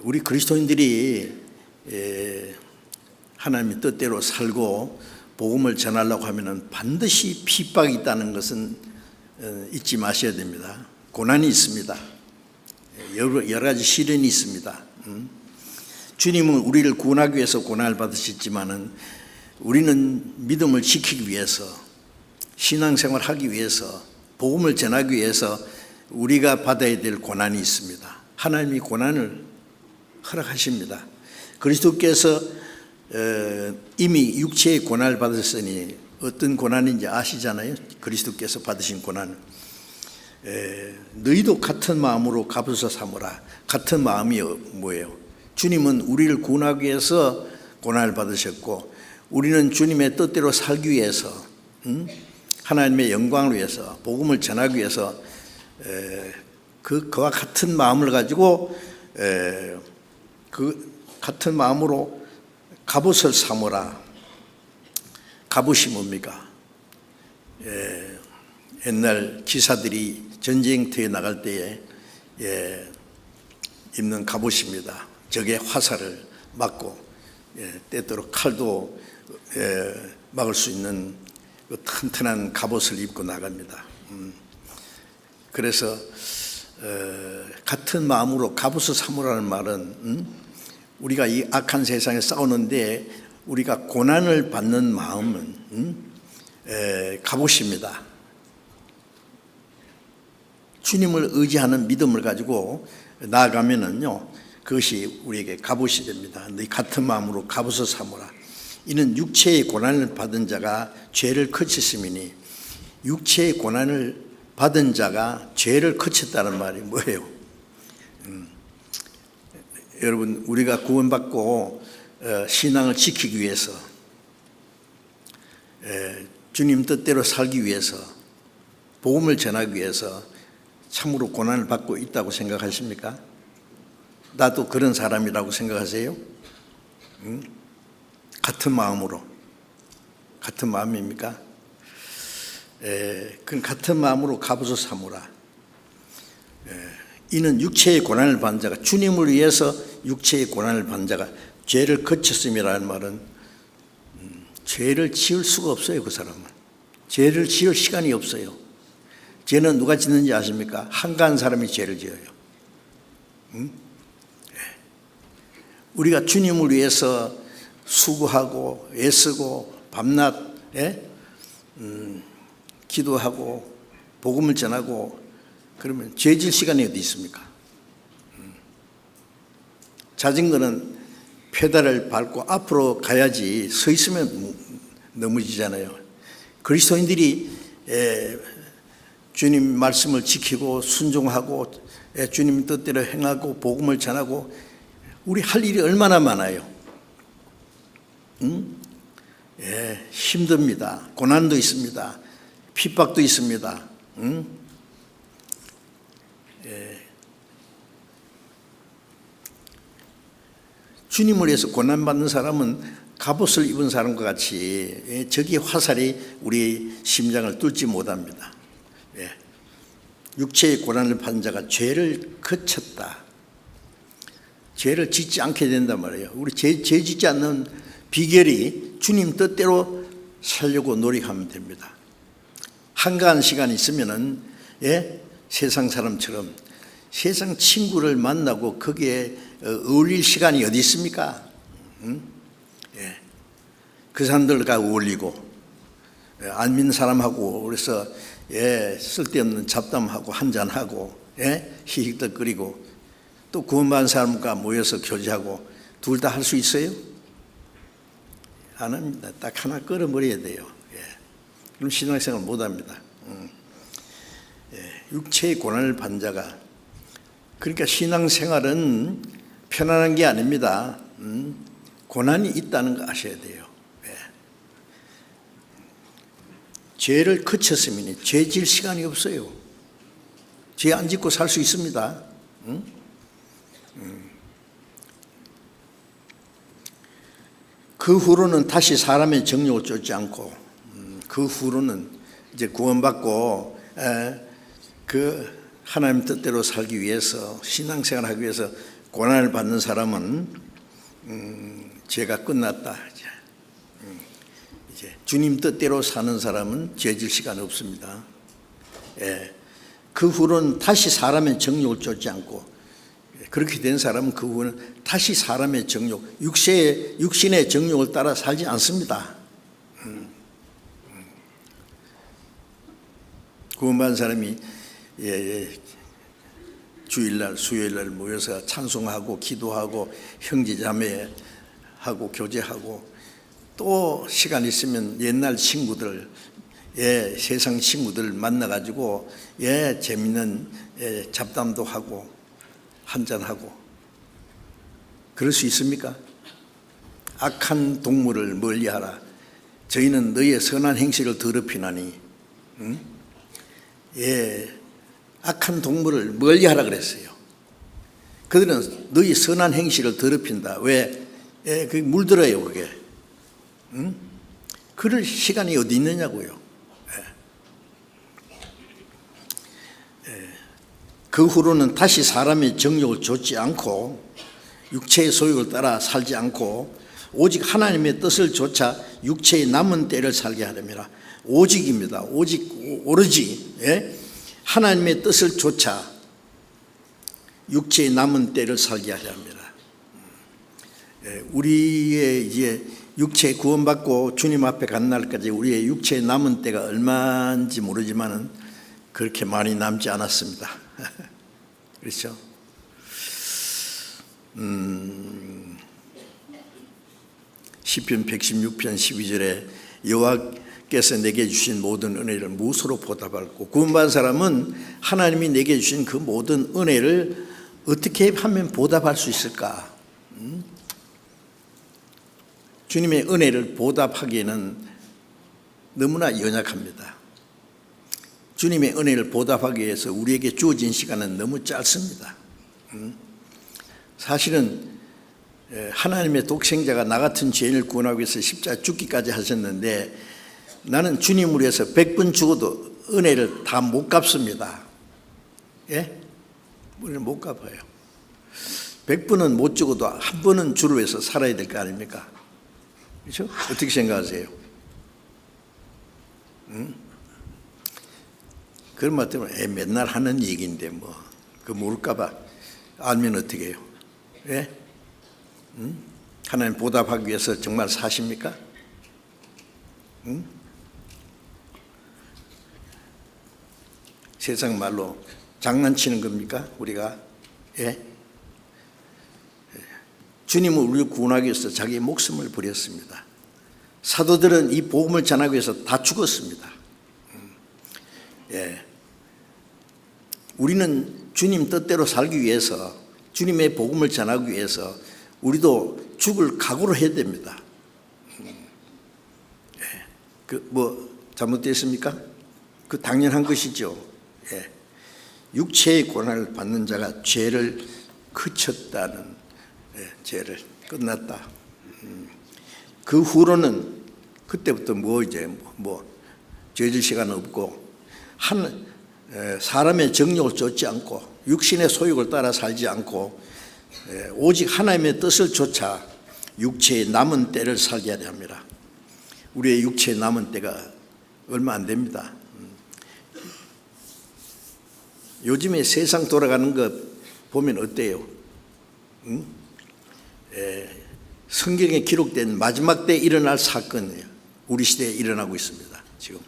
우리 그리스도인들이 하나님의 뜻대로 살고 복음을 전하려고 하면은 반드시 핍박이 있다는 것은 잊지 마셔야 됩니다. 고난이 있습니다. 여러 가지 시련이 있습니다. 주님은 우리를 구원하기 위해서 고난을 받으셨지만은 우리는 믿음을 지키기 위해서, 신앙생활을 하기 위해서, 복음을 전하기 위해서 우리가 받아야 될 고난이 있습니다. 하나님이 고난을 허락하십니다. 그리스도께서 이미 육체의 고난을 받으셨으니 어떤 고난인지 아시잖아요. 그리스도께서 받으신 고난. 너희도 같은 마음으로 갑옷을 삼으라. 같은 마음이 뭐예요? 주님은 우리를 구원하기 위해서 고난을 받으셨고, 우리는 주님의 뜻대로 살기 위해서, 하나님의 영광을 위해서, 복음을 전하기 위해서 그와 같은 마음을 가지고 그 같은 마음으로 갑옷을 삼으라. 갑옷이 뭡니까? 옛날 기사들이 전쟁터에 나갈 때에 입는 갑옷입니다. 적의 화살을 막고 때때로 칼도 막을 수 있는 그 튼튼한 갑옷을 입고 나갑니다. 그래서 같은 마음으로 갑옷을 삼으라는 말은 우리가 이 악한 세상에 싸우는데 우리가 고난을 받는 마음은 갑옷입니다. 주님을 의지하는 믿음을 가지고 나아가면은요, 그것이 우리에게 갑옷이 됩니다. 너희 같은 마음으로 갑옷을 삼으라. 이는 육체의 고난을 받은 자가 죄를 그쳤음이니, 육체의 고난을 받은 자가 죄를 그쳤다는 말이 뭐예요? 여러분, 우리가 구원받고 신앙을 지키기 위해서, 주님 뜻대로 살기 위해서, 복음을 전하기 위해서 참으로 고난을 받고 있다고 생각하십니까? 나도 그런 사람이라고 생각하세요? 같은 마음으로, 같은 마음입니까? 그 같은 마음으로 갑옷을 삼으라. 이는 육체의 고난을 받은 자가, 주님을 위해서 육체의 고난을 받은 자가 죄를 그쳤음이라는 말은 죄를 지을 수가 없어요. 그 사람은 죄를 지을 시간이 없어요. 죄는 누가 짓는지 아십니까? 한가한 사람이 죄를 지어요. 우리가 주님을 위해서 수고하고 애쓰고 밤낮 기도하고 복음을 전하고 그러면 죄질 시간이 어디 있습니까? 자전거는 페달을 밟고 앞으로 가야지 서 있으면 넘어지잖아요. 그리스도인들이 주님 말씀을 지키고 순종하고 주님 뜻대로 행하고 복음을 전하고 우리 할 일이 얼마나 많아요. 힘듭니다. 고난도 있습니다. 핍박도 있습니다. 주님을 위해서 고난받는 사람은 갑옷을 입은 사람과 같이 적의 화살이 우리 심장을 뚫지 못합니다. 육체의 고난을 받은 자가 죄를 그쳤다. 죄를 짓지 않게 된단 말이에요. 우리 죄 짓지 않는 비결이 주님 뜻대로 살려고 노력하면 됩니다. 한가한 시간이 있으면은 세상 사람처럼 세상 친구를 만나고 거기에 어울릴 시간이 어디 있습니까? 그 사람들과 어울리고 안 믿는 사람하고 그래서 쓸데없는 잡담하고 한잔하고 히히덕거리고 또 구원받은 사람과 모여서 교제하고 둘 다 할 수 있어요? 안 합니다. 딱 하나 끌어버려야 돼요. 그럼 신앙생활 못합니다. 육체의 고난을 받은 자가, 그러니까 신앙생활은 편안한 게 아닙니다. 고난이 있다는 거 아셔야 돼요. 죄를 그쳤으면 죄 질 시간이 없어요. 죄 안 짓고 살 수 있습니다. 그 후로는 다시 사람의 정욕을 쫓지 않고, 그 후로는 이제 구원받고 그 하나님 뜻대로 살기 위해서, 신앙생활하기 위해서 고난을 받는 사람은 죄가 끝났다. 이제 주님 뜻대로 사는 사람은 죄질 시간 없습니다. 그 후로는 다시 사람의 정욕을 쫓지 않고, 그렇게 된 사람은 그 후는 다시 사람의 정욕, 육신의 정욕을 따라 살지 않습니다. 구원받은 사람이 주일날, 수요일날 모여서 찬송하고 기도하고 형제자매하고 교제하고 또 시간 있으면 옛날 친구들, 세상 친구들 만나가지고 재밌는 잡담도 하고 한잔하고 그럴 수 있습니까? 악한 동물을 멀리하라. 저희는 너희의 선한 행실을 더럽히나니. 악한 동물을 멀리하라 그랬어요. 그들은 너희 선한 행실을 더럽힌다. 왜? 그게 물들어요, 그게. 그럴 시간이 어디 있느냐고요. 그 후로는 다시 사람의 정욕을 좇지 않고 육체의 소욕을 따라 살지 않고 오직 하나님의 뜻을 좇아 육체의 남은 때를 살게 하렵니다. 오직입니다. 오직 오로지 하나님의 뜻을 좇아 육체의 남은 때를 살게 하려 합니다. 우리의 이제 육체 구원받고 주님 앞에 간 날까지 우리의 육체의 남은 때가 얼마인지 모르지만은 그렇게 많이 남지 않았습니다. 그렇죠? 시편 116편 12절에 여호와께서 내게 주신 모든 은혜를 무엇으로 보답할고, 구원받은 사람은 하나님이 내게 주신 그 모든 은혜를 어떻게 하면 보답할 수 있을까? 주님의 은혜를 보답하기에는 너무나 연약합니다. 주님의 은혜를 보답하기 위해서 우리에게 주어진 시간은 너무 짧습니다. 사실은 하나님의 독생자가 나 같은 죄인을 구원하기 위해서 십자가 죽기까지 하셨는데, 나는 주님을 위해서 100번 죽어도 은혜를 다 못 갚습니다. 예? 우리는 못 갚아요. 100번은 못 죽어도 한 번은 주를 위해서 살아야 될 거 아닙니까? 그렇죠? 어떻게 생각하세요? 그런 말 때문에 맨날 하는 얘기인데 뭐 그 모를까 봐 알면 어떻게 해요? 예? 하나님 보답하기 위해서 정말 사십니까? 세상 말로 장난치는 겁니까? 우리가? 예? 주님은 우리를 구원하기 위해서 자기의 목숨을 버렸습니다. 사도들은 이 복음을 전하기 위해서 다 죽었습니다. 예. 우리는 주님 뜻대로 살기 위해서, 주님의 복음을 전하기 위해서 우리도 죽을 각오를 해야 됩니다. 예. 그 뭐 잘못됐습니까? 그 당연한 것이죠. 예. 육체의 고난을 받는 자가 죄를 그쳤다는, 죄를 끝났다. 그 후로는 그때부터 뭐 이제 뭐 죄질 시간 없고 사람의 정욕을 좇지 않고 육신의 소욕을 따라 살지 않고 오직 하나님의 뜻을 좇아 육체의 남은 때를 살게 하려 합니다. 우리의 육체의 남은 때가 얼마 안 됩니다. 요즘에 세상 돌아가는 것 보면 어때요? 성경에 기록된 마지막 때 일어날 사건이에요. 우리 시대에 일어나고 있습니다. 지금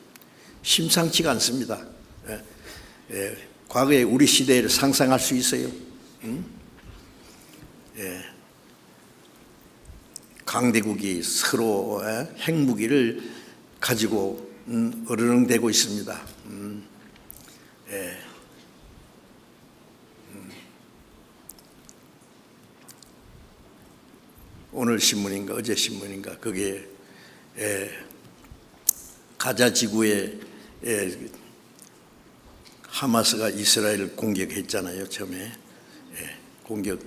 심상치가 않습니다. 과거에 우리 시대를 상상할 수 있어요? 강대국이 서로 핵무기를 가지고 어르렁대고 있습니다. 오늘 신문인가 어제 신문인가 거기에 가자 지구에 하마스가 이스라엘을 공격했잖아요. 처음에 공격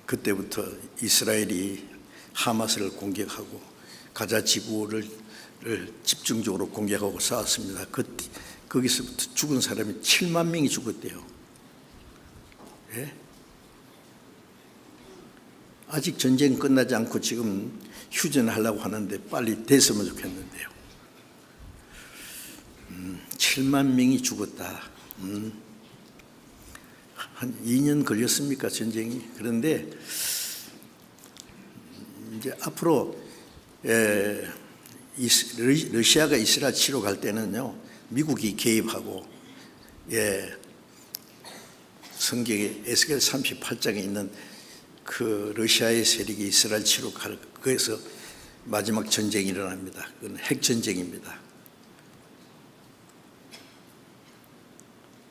그때부터 이스라엘이 하마스를 공격하고 가자 지구를 집중적으로 공격하고 싸웠습니다. 거기서부터 죽은 사람이 7만 명이 죽었대요. 예? 아직 전쟁 끝나지 않고 지금 휴전하려고 하는데 빨리 됐으면 좋겠는데요. 7만 명이 죽었다. 한 2년 걸렸습니까, 전쟁이? 그런데 이제 앞으로 러시아가 이스라엘 치러 갈 때는요, 미국이 개입하고, 성경에 에스겔 38장에 있는 그 러시아의 세력이 이스라엘 치러 갈, 거기서 마지막 전쟁이 일어납니다. 그건 핵전쟁입니다.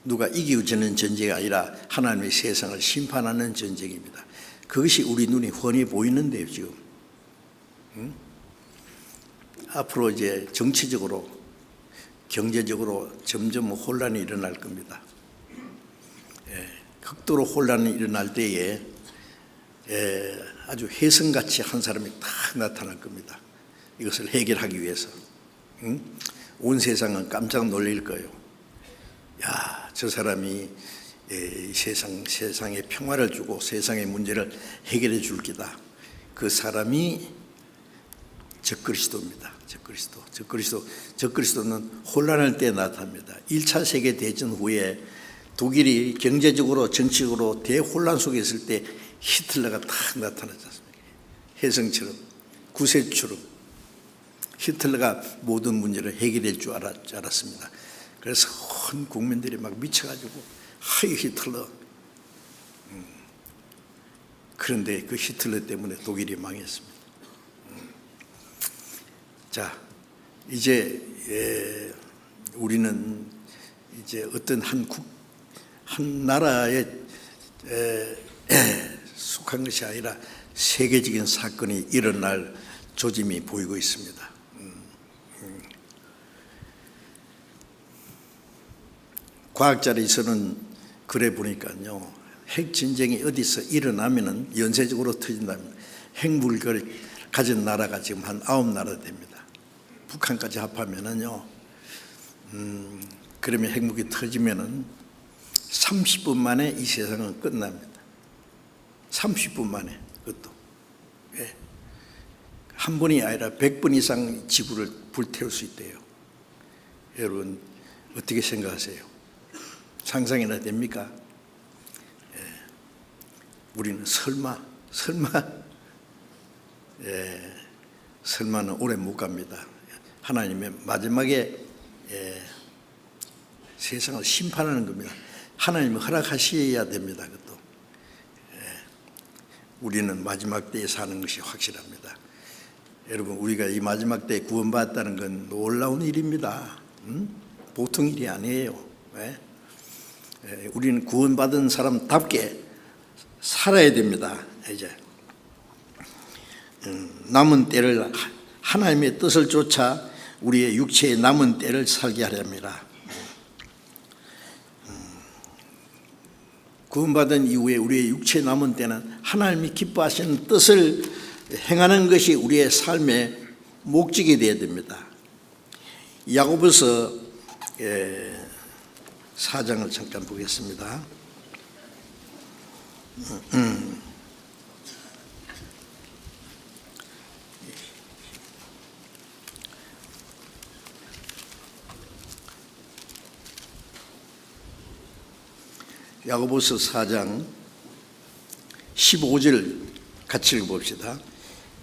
누가 이기고 지는 전쟁이 아니라 하나님의 세상을 심판하는 전쟁입니다. 그것이 우리 눈이 훤히 보이는데요, 지금. 앞으로 이제 정치적으로, 경제적으로 점점 혼란이 일어날 겁니다. 극도로 혼란이 일어날 때에 아주 혜성같이 한 사람이 딱 나타날 겁니다. 이것을 해결하기 위해서. 온 세상은 깜짝 놀랄 거예요. 야, 저 사람이 세상에 평화를 주고 세상의 문제를 해결해 줄 기다. 그 사람이 적그리스도입니다. 적그리스도는 혼란할 때 나타납니다. 1차 세계대전 후에 독일이 경제적으로 정치적으로 대혼란 속에 있을 때 히틀러가 탁 나타나지 않습니까? 혜성처럼 구세주처럼 히틀러가 모든 문제를 해결할 줄 알았습니다. 그래서 온 국민들이 막 미쳐가지고 하이 히틀러. 그런데 그 히틀러 때문에 독일이 망했습니다. 자, 이제 우리는 이제 어떤 한 나라에 속한 것이 아니라 세계적인 사건이 일어날 조짐이 보이고 있습니다. 과학자리에서는 그래 보니까요, 핵전쟁이 어디서 일어나면은 연쇄적으로 터진다면 핵무기를 가진 나라가 지금 한 9나라 됩니다. 북한까지 합하면은요, 그러면 핵무기 터지면은 30분 만에 이 세상은 끝납니다. 30분 만에. 그것도 한 번이 아니라 100번 이상 지구를 불태울 수 있대요. 여러분 어떻게 생각하세요? 상상이나 됩니까? 우리는 설마는 오래 못 갑니다. 하나님의 마지막에 세상을 심판하는 겁니다. 하나님은 허락하셔야 됩니다. 그것도 우리는 마지막 때에 사는 것이 확실합니다. 여러분, 우리가 이 마지막 때에 구원받았다는 건 놀라운 일입니다. 보통 일이 아니에요. 우리는 구원받은 사람답게 살아야 됩니다. 이제 남은 때를 하나님의 뜻을 쫓아 우리의 육체의 남은 때를 살게 하려 합니다. 구원받은 이후에 우리의 육체의 남은 때는 하나님이 기뻐하시는 뜻을 행하는 것이 우리의 삶의 목적이 되어야 됩니다. 야고보서 4장을 잠깐 보겠습니다. 야고보서 4장 15절 같이 읽어봅시다.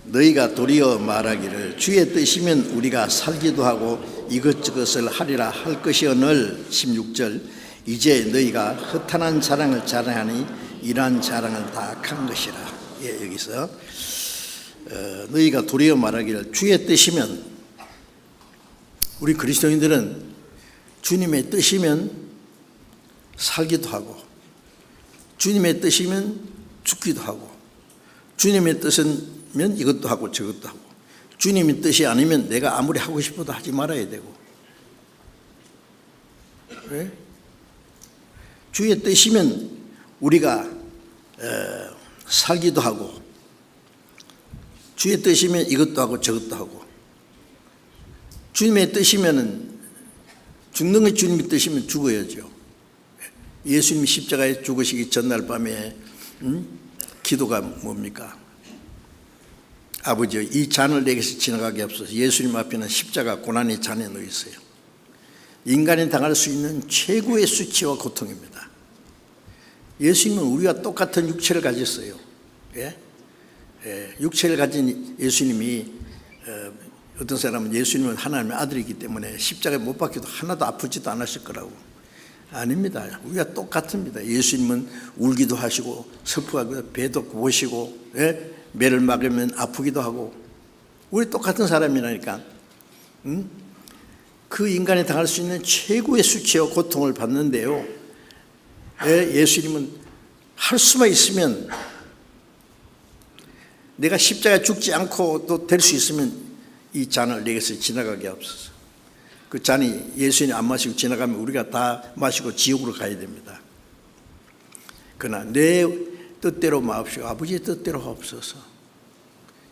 너희가 도리어 말하기를 주의 뜻이면 우리가 살기도 하고 이것저것을 하리라 할 것이오늘 16절 이제 너희가 허탄한 자랑을 자랑하니 이러한 자랑은 다 악한 것이라. 여기서 너희가 도리어 말하기를 주의 뜻이면, 우리 그리스도인들은 주님의 뜻이면 살기도 하고 주님의 뜻이면 죽기도 하고 주님의 뜻이면 이것도 하고 저것도 하고 주님의 뜻이 아니면 내가 아무리 하고 싶어도 하지 말아야 되고, 왜? 주의 뜻이면 우리가 살기도 하고 주의 뜻이면 이것도 하고 저것도 하고 주님의 뜻이면 죽는 게 주님의 뜻이면 죽어야죠. 예수님이 십자가에 죽으시기 전날 밤에 기도가 뭡니까? 아버지, 이 잔을 내게서 지나가게 하옵소서. 예수님 앞에는 십자가 고난의 잔에 놓여 있어요. 인간이 당할 수 있는 최고의 수치와 고통입니다. 예수님은 우리와 똑같은 육체를 가졌어요. 육체를 가진 예수님이, 어떤 사람은 예수님은 하나님의 아들이기 때문에 십자가에 못 박혀도 하나도 아프지도 않았을 거라고. 아닙니다. 우리가 똑같습니다. 예수님은 울기도 하시고 슬프하고 배도 고시고 매를 막으면 아프기도 하고 우리 똑같은 사람이라니까. 그 인간이 당할 수 있는 최고의 수치와 고통을 받는데요, 예수님은 할 수만 있으면, 내가 십자가에 죽지 않고도 될 수 있으면 이 잔을 내게서 지나가게 하옵소서. 그 잔이 예수님이 안 마시고 지나가면 우리가 다 마시고 지옥으로 가야 됩니다. 그러나 내 뜻대로 마옵시고 아버지의 뜻대로 하옵소서.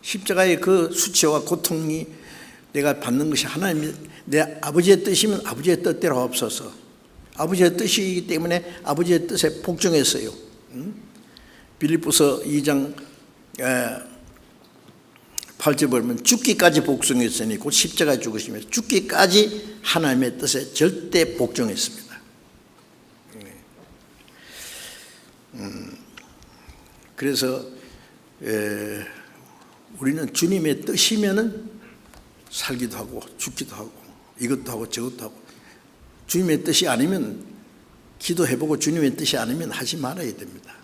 십자가의 그 수치와 고통이 내가 받는 것이 하나님의 내 아버지의 뜻이면 아버지의 뜻대로 하옵소서. 아버지의 뜻이기 때문에 아버지의 뜻에 복종했어요. 빌립보서 2장 8절 보면 죽기까지 복종했으니 곧 십자가에 죽으시며 죽기까지 하나님의 뜻에 절대 복종했습니다. 그래서 우리는 주님의 뜻이면은 살기도 하고 죽기도 하고 이것도 하고 저것도 하고, 주님의 뜻이 아니면 기도해보고 주님의 뜻이 아니면 하지 말아야 됩니다.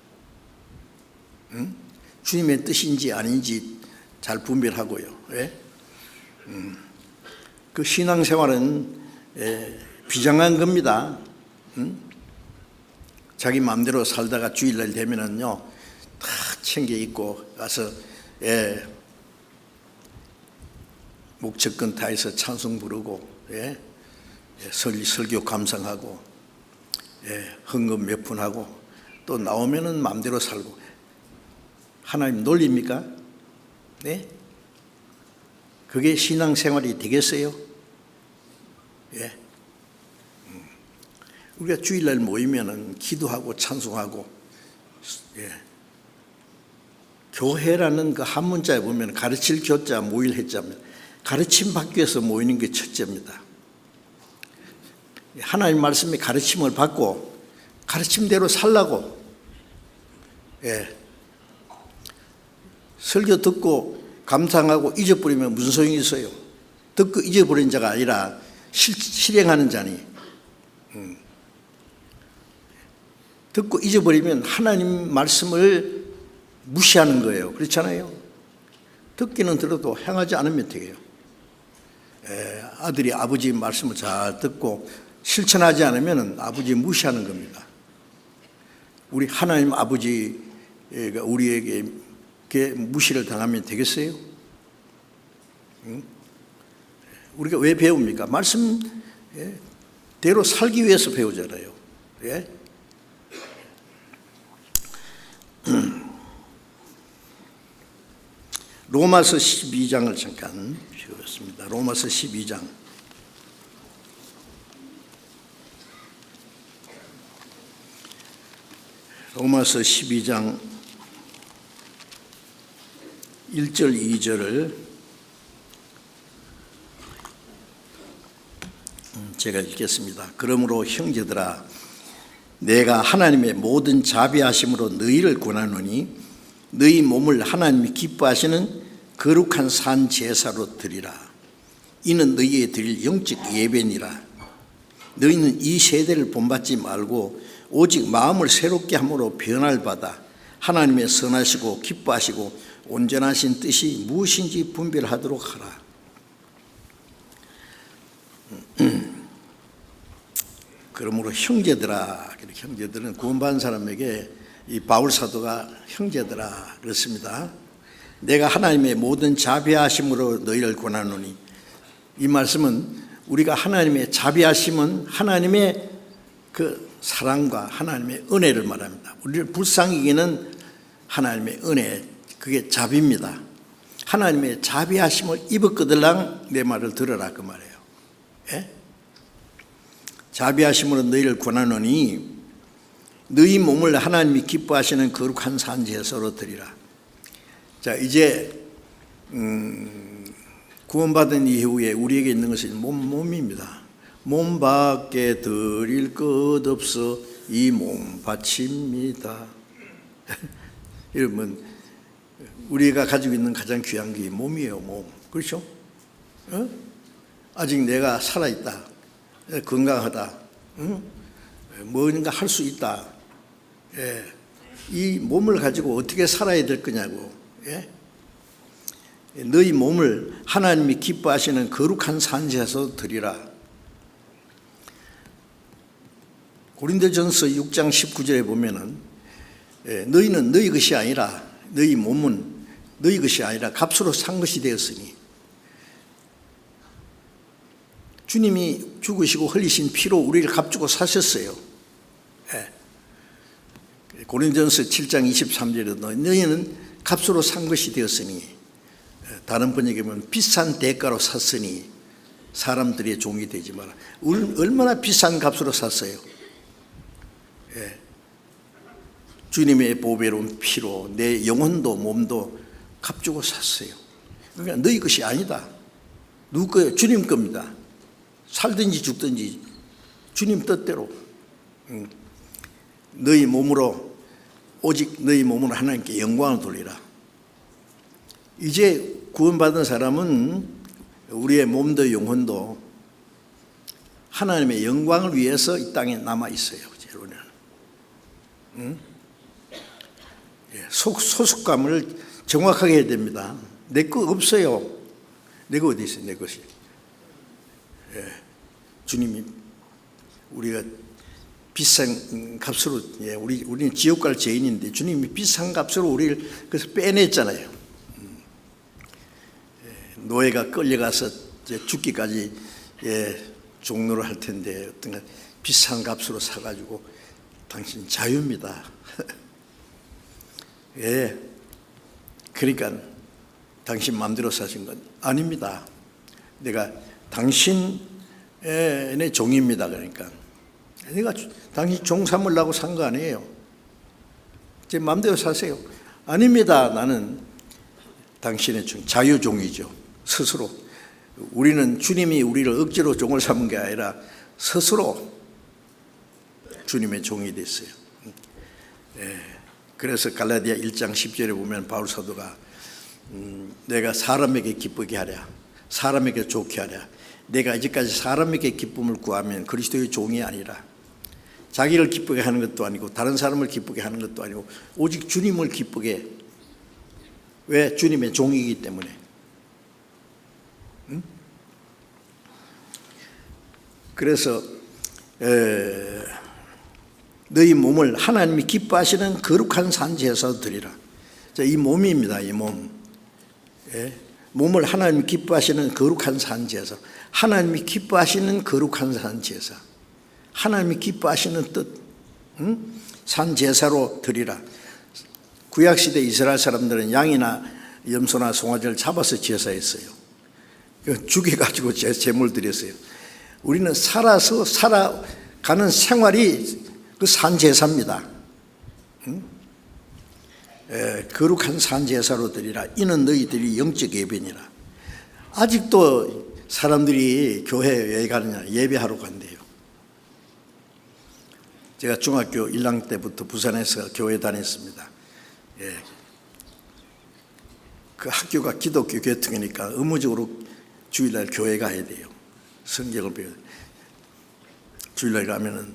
주님의 뜻인지 아닌지 잘 분별하고요. 예? 그 신앙생활은 비장한 겁니다. 자기 마음대로 살다가 주일날 되면은요 다 챙겨 입고 가서 목적건 다해서 찬송 부르고 설교 감상하고 헌금 몇 푼 하고 또 나오면은 마음대로 살고. 하나님 놀립니까? 네? 그게 신앙생활이 되겠어요? 예. 우리가 주일날 모이면은 기도하고 찬송하고, 교회라는 그 한 문자에 보면 가르칠 교자 모일 해자입니다. 가르침 받기 위해서 모이는 게 첫째입니다. 하나님 말씀의 가르침을 받고 가르침대로 살라고. 설교 듣고 감상하고 잊어버리면 무슨 소용이 있어요? 듣고 잊어버린 자가 아니라 실행하는 자니. 듣고 잊어버리면 하나님 말씀을 무시하는 거예요. 그렇잖아요. 듣기는 들어도 행하지 않으면 돼요. 아들이 아버지 말씀을 잘 듣고 실천하지 않으면 아버지 무시하는 겁니다. 우리 하나님 아버지가 우리에게 무시를 당하면 되겠어요? 우리가 왜 배웁니까? 말씀대로 살기 위해서 배우잖아요. 로마서 12장을 잠깐 배웠습니다. 로마서 12장. 로마서 12장 1절 2절을 제가 읽겠습니다. 그러므로 형제들아, 내가 하나님의 모든 자비하심으로 너희를 권하노니 너희 몸을 하나님이 기뻐하시는 거룩한 산 제사로 드리라. 이는 너희의 드릴 영적 예배니라. 너희는 이 세대를 본받지 말고 오직 마음을 새롭게 함으로 변화를 받아 하나님의 선하시고 기뻐하시고 온전하신 뜻이 무엇인지 분별하도록 하라. 그러므로 형제들아, 형제들은 구원받은 사람에게 이 바울 사도가 형제들아 그렇습니다. 내가 하나님의 모든 자비하심으로 너희를 권하노니, 이 말씀은 우리가 하나님의 자비하심은 하나님의 그 사랑과 하나님의 은혜를 말합니다. 우리를 불쌍히 여기는 하나님의 은혜, 그게 자비입니다. 하나님의 자비하심을 입었거들랑 내 말을 들어라 그 말이에요. 자비하심으로 너희를 권하노니 너희 몸을 하나님이 기뻐하시는 거룩한 산제사로 드리라. 자, 이제 구원받은 이후에 우리에게 있는 것은 몸입니다. 몸밖에 드릴 것 없어 이 몸 바칩니다. 여러분, 우리가 가지고 있는 가장 귀한 게 몸이에요. 몸. 그렇죠? 아직 내가 살아있다, 건강하다, 뭔가 할 수 있다. 이 몸을 가지고 어떻게 살아야 될 거냐고. 너희 몸을 하나님이 기뻐하시는 거룩한 산제사로 드리라. 고린도전서 6장 19절에 보면은 너희는 너희 것이 아니라, 너희 몸은 너희 것이 아니라 값으로 산 것이 되었으니, 주님이 죽으시고 흘리신 피로 우리를 값주고 사셨어요. 고린도전서 7장 23절에 너희는 값으로 산 것이 되었으니, 다른 번역에 보면 비싼 대가로 샀으니 사람들의 종이 되지 마라. 얼마나 비싼 값으로 샀어요. 주님의 보배로운 피로 내 영혼도 몸도 값주고 샀어요. 그러니까 너희 것이 아니다. 누구 거예요? 주님 겁니다. 살든지 죽든지 주님 뜻대로 너희 몸으로 오직 너희 몸으로 하나님께 영광을 돌리라. 이제 구원받은 사람은 우리의 몸도 영혼도 하나님의 영광을 위해서 이 땅에 남아 있어요. 소속감을 정확하게 해야 됩니다. 내 거 없어요. 내 거 어디 있어요? 내 것이. 주님이 우리가 비싼 값으로, 우리는 지옥 갈 죄인인데 주님이 비싼 값으로 우리를 그래서 빼냈잖아요. 노예가 끌려가서 죽기까지 종로를 할 텐데 어떤 비싼 값으로 사가지고 당신 자유입니다. 그러니까 당신 마음대로 사신 건 아닙니다. 내가 당신의 종입니다. 그러니까 내가 당신 종 삼으려고 산 거 아니에요. 제 마음대로 사세요. 아닙니다. 나는 당신의 자유종이죠. 스스로. 우리는 주님이 우리를 억지로 종을 삼은 게 아니라 스스로 주님의 종이 됐어요. 그래서 갈라디아 1장 10절에 보면 바울 사도가 내가 사람에게 기쁘게 하랴, 사람에게 좋게 하랴. 내가 이제까지 사람에게 기쁨을 구하면 그리스도의 종이 아니라 자기를 기쁘게 하는 것도 아니고 다른 사람을 기쁘게 하는 것도 아니고 오직 주님을 기쁘게. 왜? 주님의 종이기 때문에. 그래서 너희 몸을 하나님이 기뻐하시는 거룩한 산제사로 드리라. 이 몸입니다. 이 몸. 몸을 하나님이 기뻐하시는 거룩한 산제사. 하나님이 기뻐하시는 거룩한 산제사. 하나님이 기뻐하시는 뜻. 산제사로 드리라. 구약시대 이스라엘 사람들은 양이나 염소나 송아지를 잡아서 제사했어요. 죽여가지고 제물 드렸어요. 우리는 살아가는 생활이 그 산제사입니다. 거룩한 산제사로 드리라. 이는 너희들이 영적 예배니라. 아직도 사람들이 교회에 왜 가느냐? 예배하러 간대요. 제가 중학교 1학년 때부터 부산에서 교회 다녔습니다. 그 학교가 기독교 교통이니까 의무적으로 주일날 교회 가야 돼요. 성경을 배워요. 주일날 가면은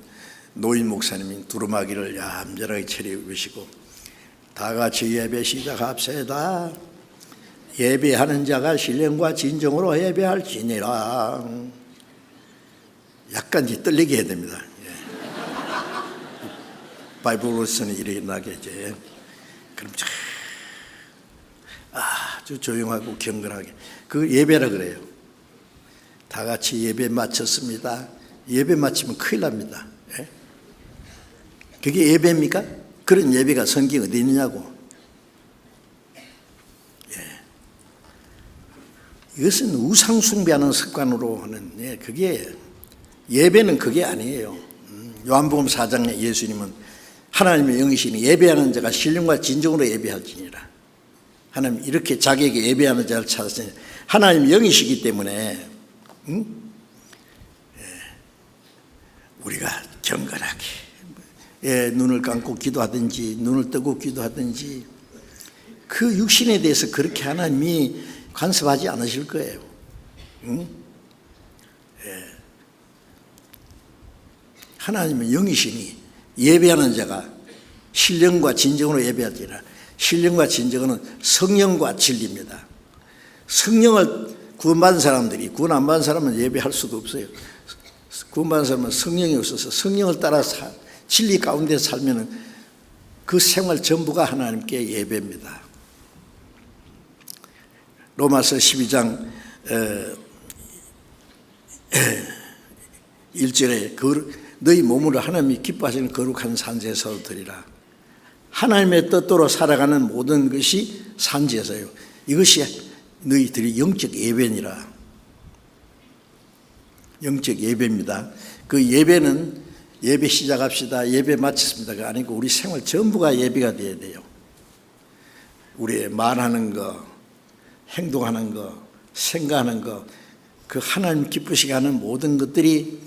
노인 목사님이 두루마기를 얌전하게 차려입으시고 다 같이 예배 시작합시다. 예배하는 자가 신령과 진정으로 예배할지니라. 약간 떨리게 해야 됩니다. 바이블로서는 일어나게 이제 그럼 아주 조용하고 경건하게 그 예배라 그래요. 다 같이 예배 마쳤습니다. 예배 마치면 큰일 납니다. 그게 예배입니까? 그런 예배가 성경에 어디 있느냐고. 이것은 우상 숭배하는 습관으로 하는 그게 예배는 그게 아니에요. 요한복음 4장에 예수님은 하나님의 영이시니 예배하는 자가 신령과 진정으로 예배할지니라. 하나님 이렇게 자기에게 예배하는 자를 찾았으니 하나님 영이시기 때문에 우리가 경건하게 눈을 감고 기도하든지 눈을 뜨고 기도하든지 그 육신에 대해서 그렇게 하나님이 간섭하지 않으실 거예요. 하나님은 영이시니 예배하는 자가 신령과 진정으로 예배하지라. 신령과 진정은 성령과 진리입니다. 성령을 구원받은 사람들이 구원 안 받은 사람은 예배할 수도 없어요. 구원받은 사람은 성령이 없어서 성령을 따라 진리 가운데 살면 그 생활 전부가 하나님께 예배입니다. 로마서 12장 1절에 너희 몸으로 하나님이 기뻐하시는 거룩한 산제사로 드리라. 하나님의 뜻대로 살아가는 모든 것이 산제사예요. 이것이 너희들이 영적 예배니라. 영적 예배입니다. 그 예배는 예배 시작합시다, 예배 마쳤습니다가 아니고 우리 생활 전부가 예배가 돼야 돼요. 우리의 말하는 거, 행동하는 거, 생각하는 거, 그 하나님 기쁘시게 하는 모든 것들이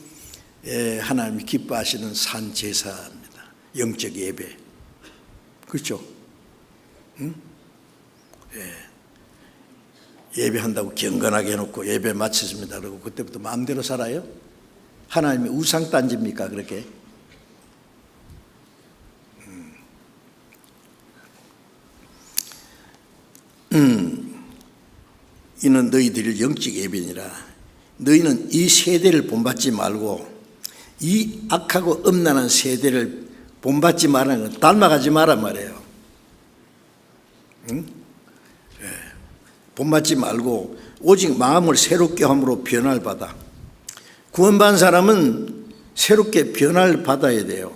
하나님이 기뻐하시는 산 제사입니다. 영적 예배. 그렇죠? 응? 예배한다고 경건하게 해놓고 예배 마쳤습니다 그러고 그때부터 마음대로 살아요? 하나님의 우상단지입니까 그렇게? 이는 너희들이 영적 예배니라. 너희는 이 세대를 본받지 말고 이 악하고 음란한 세대를 본받지 말라는 건 닮아가지 마란 말이에요. 응? 본받지 말고 오직 마음을 새롭게 함으로 변화를 받아. 구원받은 사람은 새롭게 변화를 받아야 돼요.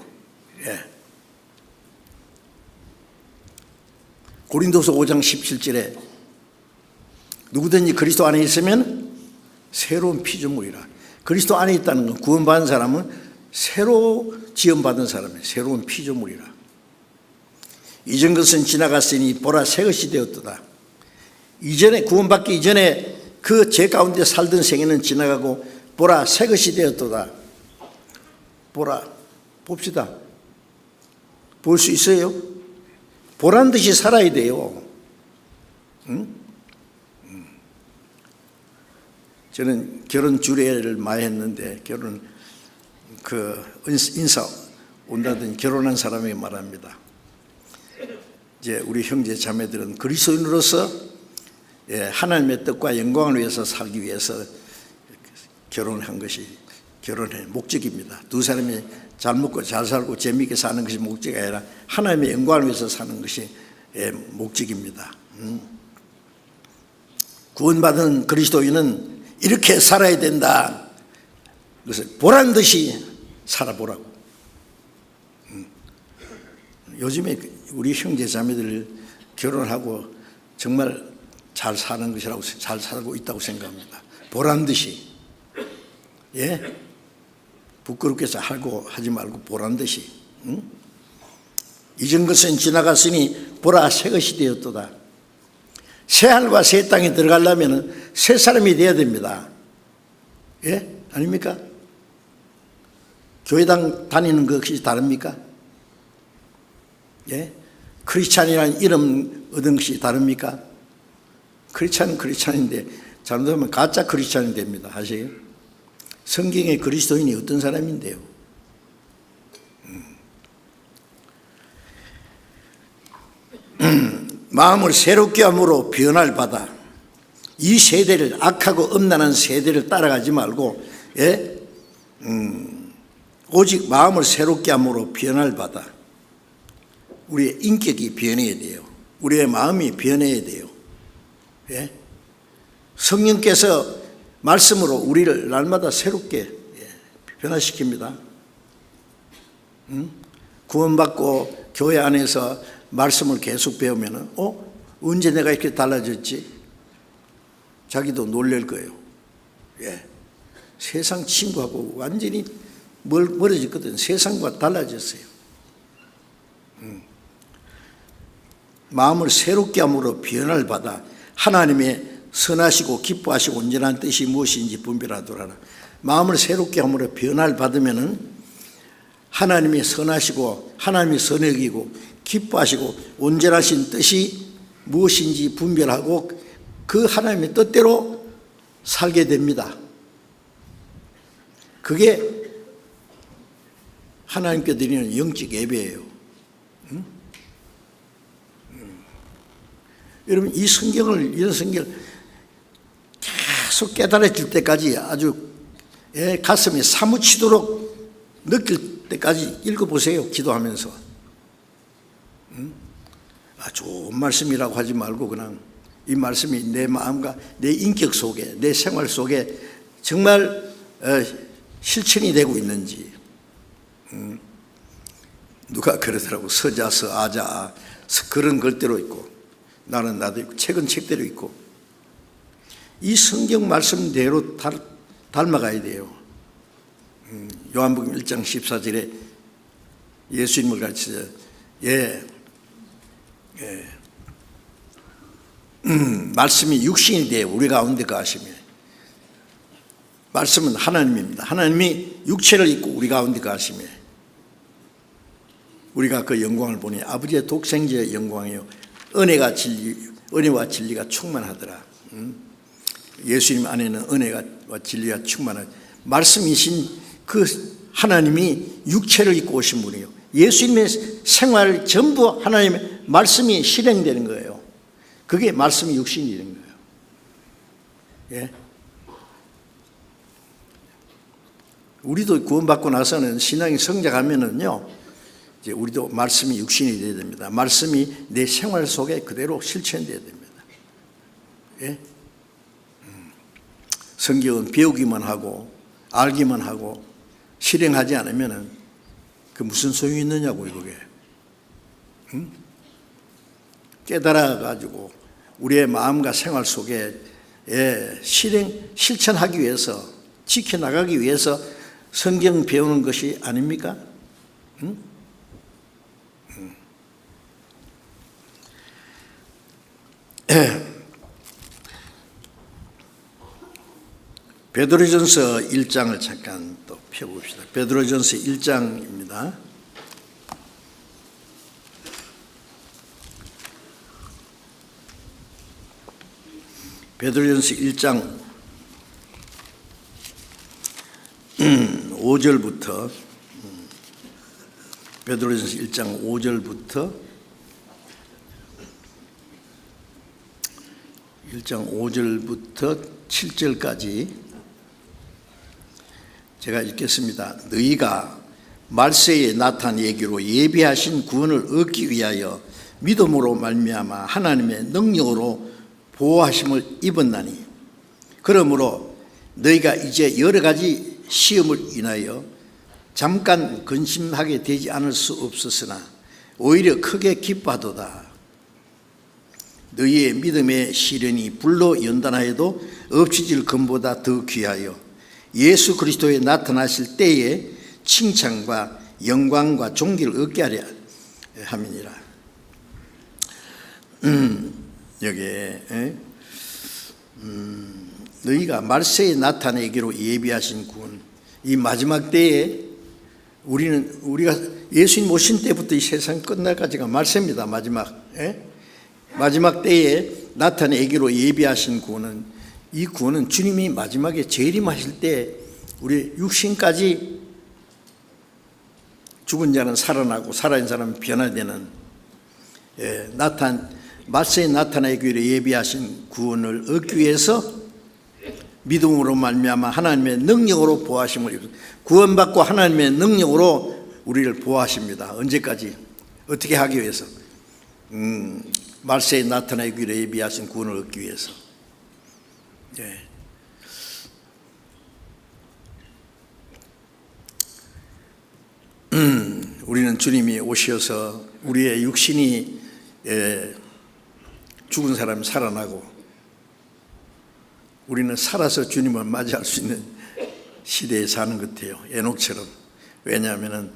고린도서 5장 17절에 누구든지 그리스도 안에 있으면 새로운 피조물이라. 그리스도 안에 있다는 건 구원받은 사람은 새로 지음받은 사람이에요. 새로운 피조물이라. 이전 것은 지나갔으니 보라 새 것이 되었도다. 이전에 구원받기 이전에 그 죄 가운데 살던 생애는 지나가고 보라 새 것이 되었도다. 보라 봅시다. 볼 수 있어요? 보란 듯이 살아야 돼요. 응? 저는 결혼 주례를 많이 했는데 결혼 인사 온다더니 결혼한 사람에게 말합니다. 이제 우리 형제 자매들은 그리스도인으로서 하나님의 뜻과 영광을 위해서 살기 위해서 결혼한 것이 결혼의 목적입니다. 두 사람이 잘 먹고 잘 살고 재미있게 사는 것이 목적이 아니라 하나님의 영광을 위해서 사는 것이 목적입니다. 구원받은 그리스도인은 이렇게 살아야 된다. 그래서 보란 듯이 살아보라고. 요즘에 우리 형제 자매들 결혼하고 정말 잘 사는 것이라고 잘 살고 있다고 생각합니다. 보란 듯이. 부끄럽게 하지 말고 보란 듯이. 이전 것은 지나갔으니 보라 새 것이 되었도다. 새 하늘과 새 땅에 들어가려면 새 사람이 되어야 됩니다. 아닙니까? 교회당 다니는 것이 다릅니까? 크리스찬이라는 이름 얻은 것이 다릅니까? 크리스찬은 크리스찬인데 잘못하면 가짜 크리스찬이 됩니다. 아세요? 성경의 그리스도인이 어떤 사람인데요? 마음을 새롭게 함으로 변화를 받아. 이 세대를 악하고 음란한 세대를 따라가지 말고 오직 마음을 새롭게 함으로 변화를 받아. 우리의 인격이 변해야 돼요. 우리의 마음이 변해야 돼요. 성령께서 말씀으로 우리를 날마다 새롭게 변화시킵니다. 구원받고 교회 안에서 말씀을 계속 배우면 언제 내가 이렇게 달라졌지? 자기도 놀랄 거예요. 세상 친구하고 완전히 멀어졌거든. 세상과 달라졌어요. 마음을 새롭게 함으로 변화를 받아 하나님의 선하시고 기뻐하시고 온전한 뜻이 무엇인지 분별하도록. 마음을 새롭게 함으로 변화를 받으면은 하나님이 선하시고 하나님이 선하기고 기뻐하시고 온전하신 뜻이 무엇인지 분별하고 그 하나님의 뜻대로 살게 됩니다. 그게 하나님께 드리는 영적 예배예요. 여러분 이 성경을 이런 성경을 계속 깨달아질 때까지 아주 가슴이 사무치도록 느낄 때까지 읽어보세요. 기도하면서. 좋은 말씀이라고 하지 말고 그냥 이 말씀이 내 마음과 내 인격 속에 내 생활 속에 정말 실천이 되고 있는지. 누가 그러더라고. 서자서 아자 그런 글대로 있고 나는 나도 있고 책은 책대로 있고 이 성경 말씀대로 닮아가야 돼요. 요한복음 1장 14절에 예수님을 가르치죠. 말씀이 육신이 되어 우리 가운데 거하시며, 말씀은 하나님입니다. 하나님이 육체를 입고 우리 가운데 거하시며 우리가 그 영광을 보니 아버지의 독생자의 영광이요 은혜와 진리가 충만하더라. 예수님 안에는 은혜와 진리가 충만한 말씀이신 그 하나님이 육체를 입고 오신 분이에요. 예수님의 생활 전부 하나님의 말씀이 실행되는 거예요. 그게 말씀이 육신이 되는 거예요. 예? 우리도 구원받고 나서는 신앙이 성장하면은요, 이제 우리도 말씀이 육신이 되어야 됩니다. 말씀이 내 생활 속에 그대로 실천되어야 됩니다. 예? 성경은 배우기만 하고 알기만 하고 실행하지 않으면은 그 무슨 소용이 있느냐고요, 그게. 깨달아가지고 우리의 마음과 생활 속에 실천하기 위해서, 지켜나가기 위해서 성경 배우는 것이 아닙니까? 베드로전서 1장을 잠깐 또 펴봅시다. 베드로전서 1장입니다. 베드로전서 1장 5절부터 베드로전서 1장 5절부터 1장 5절부터 7절까지 제가 읽겠습니다. 너희가 말세에 나타내기로 예비하신 구원을 얻기 위하여 믿음으로 말미암아 하나님의 능력으로 보호하심을 입었나니, 그러므로 너희가 이제 여러 가지 시험을 인하여 잠깐 근심하게 되지 않을 수 없었으나 오히려 크게 기뻐하도다. 너희의 믿음의 시련이 불로 연단하여도 없어질 금보다 더 귀하여 예수 그리스도에 나타나실 때에 칭찬과 영광과 존귀를 얻게 하려 함이니라. 여기에 너희가 말세에 나타내기로 예비하신 구원, 이 마지막 때에 우리가 예수님 오신 때부터 이 세상 끝날까지가 말세입니다. 마지막 때에 나타내기로 예비하신 구원은, 이 구원은 주님이 마지막에 재림하실 때 우리 육신까지 죽은 자는 살아나고 살아있는 사람은 변화되는 말세에 나타내기로 예비하신 구원을 얻기 위해서 믿음으로 말미암아 하나님의 능력으로 보호하심을 입었습니다. 구원받고 하나님의 능력으로 우리를 보호하십니다. 언제까지? 어떻게 하기 위해서? 말세에 나타내기로 예비하신 구원을 얻기 위해서. 예. 우리는 주님이 오셔서 우리의 육신이 죽은 사람이 살아나고 우리는 살아서 주님을 맞이할 수 있는 시대에 사는 것 같아요. 에녹처럼. 왜냐하면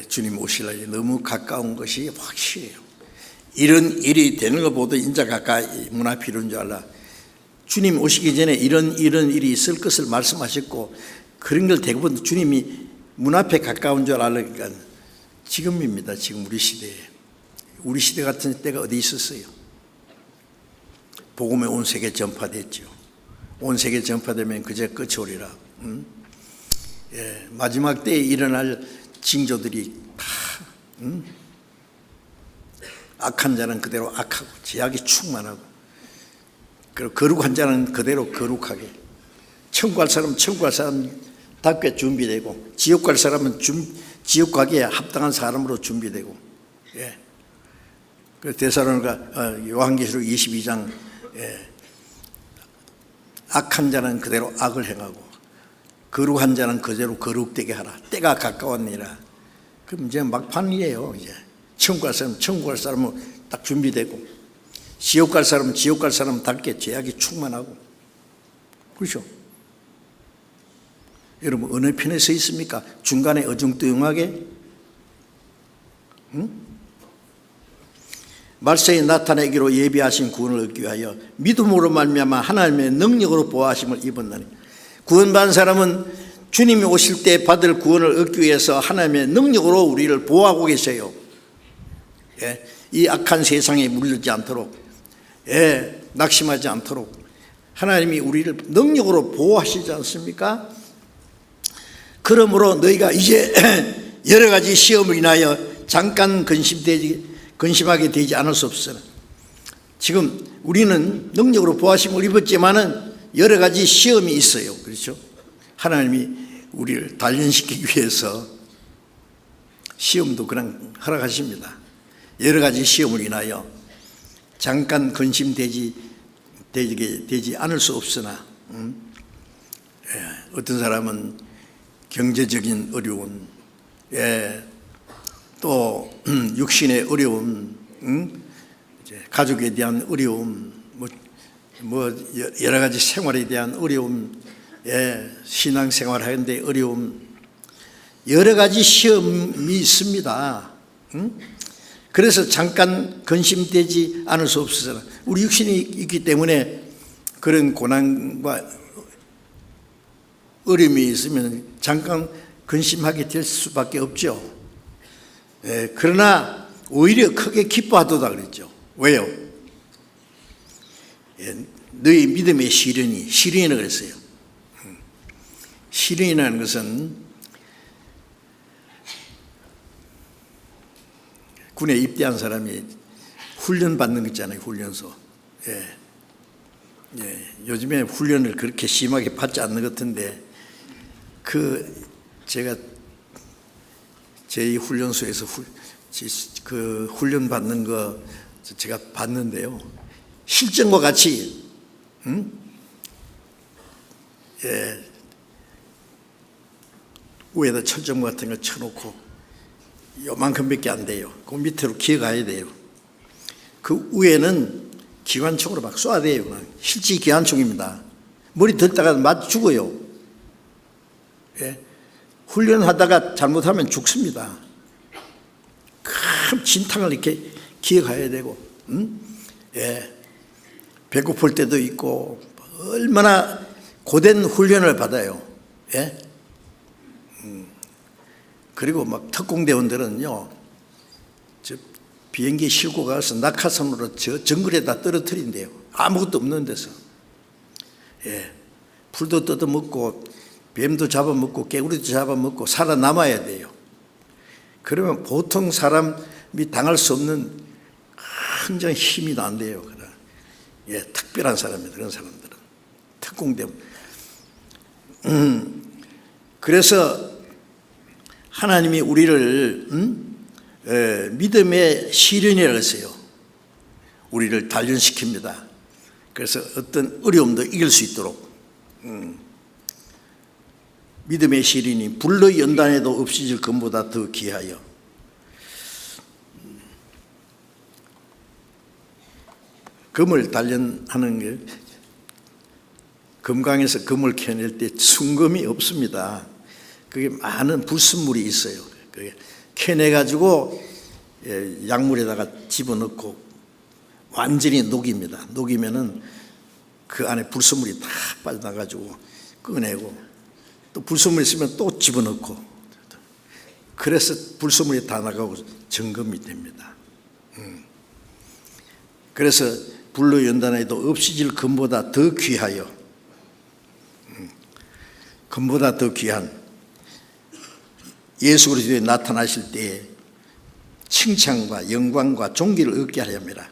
주님 오실 날이 너무 가까운 것이 확실해요. 이런 일이 되는 것보다 인자 가까이 문 앞이 이런 줄 알라. 주님 오시기 전에 이런 일이 있을 것을 말씀하셨고, 그런 걸 대부분 주님이 문 앞에 가까운 줄 알으니까 지금입니다. 지금 우리 시대에. 우리 시대 같은 때가 어디 있었어요? 복음이 온 세계에 전파됐죠. 온 세계에 전파되면 그제 끝이 오리라. 마지막 때에 일어날 징조들이 다 악한 자는 그대로 악하고 죄악이 충만하고, 그리고 거룩한 자는 그대로 거룩하게, 천국 갈 사람은 천국 갈 사람답게 준비되고, 지옥 갈 사람은 지옥 가기에 합당한 사람으로 준비되고. 그 데살로니가 요한계시록 22장 악한 자는 그대로 악을 행하고 거룩한 자는 그대로 거룩되게 하라. 때가 가까웠니라. 그럼 이제 막판이에요. 이제 천국 갈 사람은 천국 갈 사람은 딱 준비되고, 지옥 갈 사람은 지옥 갈 사람답게 죄악이 충만하고. 그렇죠? 여러분 어느 편에 서 있습니까? 중간에 어중뚱하게? 말세에 나타내기로 예비하신 구원을 얻기 위하여 믿음으로 말미암아 하나님의 능력으로 보호하심을 입었나니. 구원받은 사람은 주님이 오실 때 받을 구원을 얻기 위해서 하나님의 능력으로 우리를 보호하고 계세요. 예, 이 악한 세상에 물들지 않도록, 예, 낙심하지 않도록 하나님이 우리를 능력으로 보호하시지 않습니까? 그러므로 너희가 이제 여러 가지 시험을 인하여 잠깐 근심하게 되지 않을 수 없어요. 지금 우리는 능력으로 보호하심을 입었지만은 여러 가지 시험이 있어요. 그렇죠? 하나님이 우리를 단련시키기 위해서 시험도 그냥 허락하십니다. 여러 가지 시험을 인하여 잠깐 근심되지 않을 수 없으나, 어떤 사람은 경제적인 어려움, 또 육신의 어려움, 가족에 대한 어려움, 뭐 여러 가지 생활에 대한 어려움, 신앙생활 하는데 어려움, 여러 가지 시험이 있습니다. 그래서 잠깐 근심되지 않을 수 없어서 우리 육신이 있기 때문에 그런 고난과 어려움이 있으면 잠깐 근심하게 될 수밖에 없죠. 그러나 오히려 크게 기뻐하도다 그랬죠. 왜요? 너희 믿음의 시련이라고 그랬어요. 시련이라는 것은 군에 입대한 사람이 훈련 받는 거 있잖아요. 훈련소. 요즘에 훈련을 그렇게 심하게 받지 않는 것 같은데, 제가 제2훈련소에서 그 훈련 받는 거 제가 봤는데요. 실전과 같이, 위에다 철점 같은 걸 쳐놓고 요만큼밖에 안 돼요. 그 밑으로 기어가야 돼요. 그 위에는 기관총으로 막 쏴야 돼요. 실제 기관총입니다. 머리 들다가 맞 죽어요. 훈련하다가 잘못하면 죽습니다. 큰 진탕을 이렇게 기어가야 되고, 배고플 때도 있고, 얼마나 고된 훈련을 받아요. 그리고 막 특공대원들은요, 저 비행기 싣고 가서 낙하산으로 저 정글에다 떨어뜨린대요. 아무것도 없는 데서. 풀도 뜯어먹고 뱀도 잡아먹고 개구리도 잡아먹고 살아남아야 돼요. 그러면 보통 사람이 당할 수 없는 굉장히 힘이 난대요. 특별한 사람입니다. 그런 사람들은 특공대원. 그래서 하나님이 우리를 믿음의 시련이라고 했어요. 우리를 단련시킵니다. 그래서 어떤 어려움도 이길 수 있도록. 믿음의 시련이 불로 연단해도 없어질 금보다 더 귀하여. 금을 단련하는 게, 금강에서 금을 캐낼 때 순금이 없습니다. 그게 많은 불순물이 있어요. 그게 캐내가지고 약물에다가 집어넣고 완전히 녹입니다. 녹이면은 그 안에 불순물이 다 빠져나가지고 꺼내고, 또 불순물이 있으면 또 집어넣고, 그래서 불순물이 다 나가고 점검이 됩니다. 그래서 불로 연단해도 없어질 금보다 더 귀하여, 금보다 더 귀한 예수 그리스도에 나타나실 때에 칭찬과 영광과 존귀를 얻게 하려 합니다.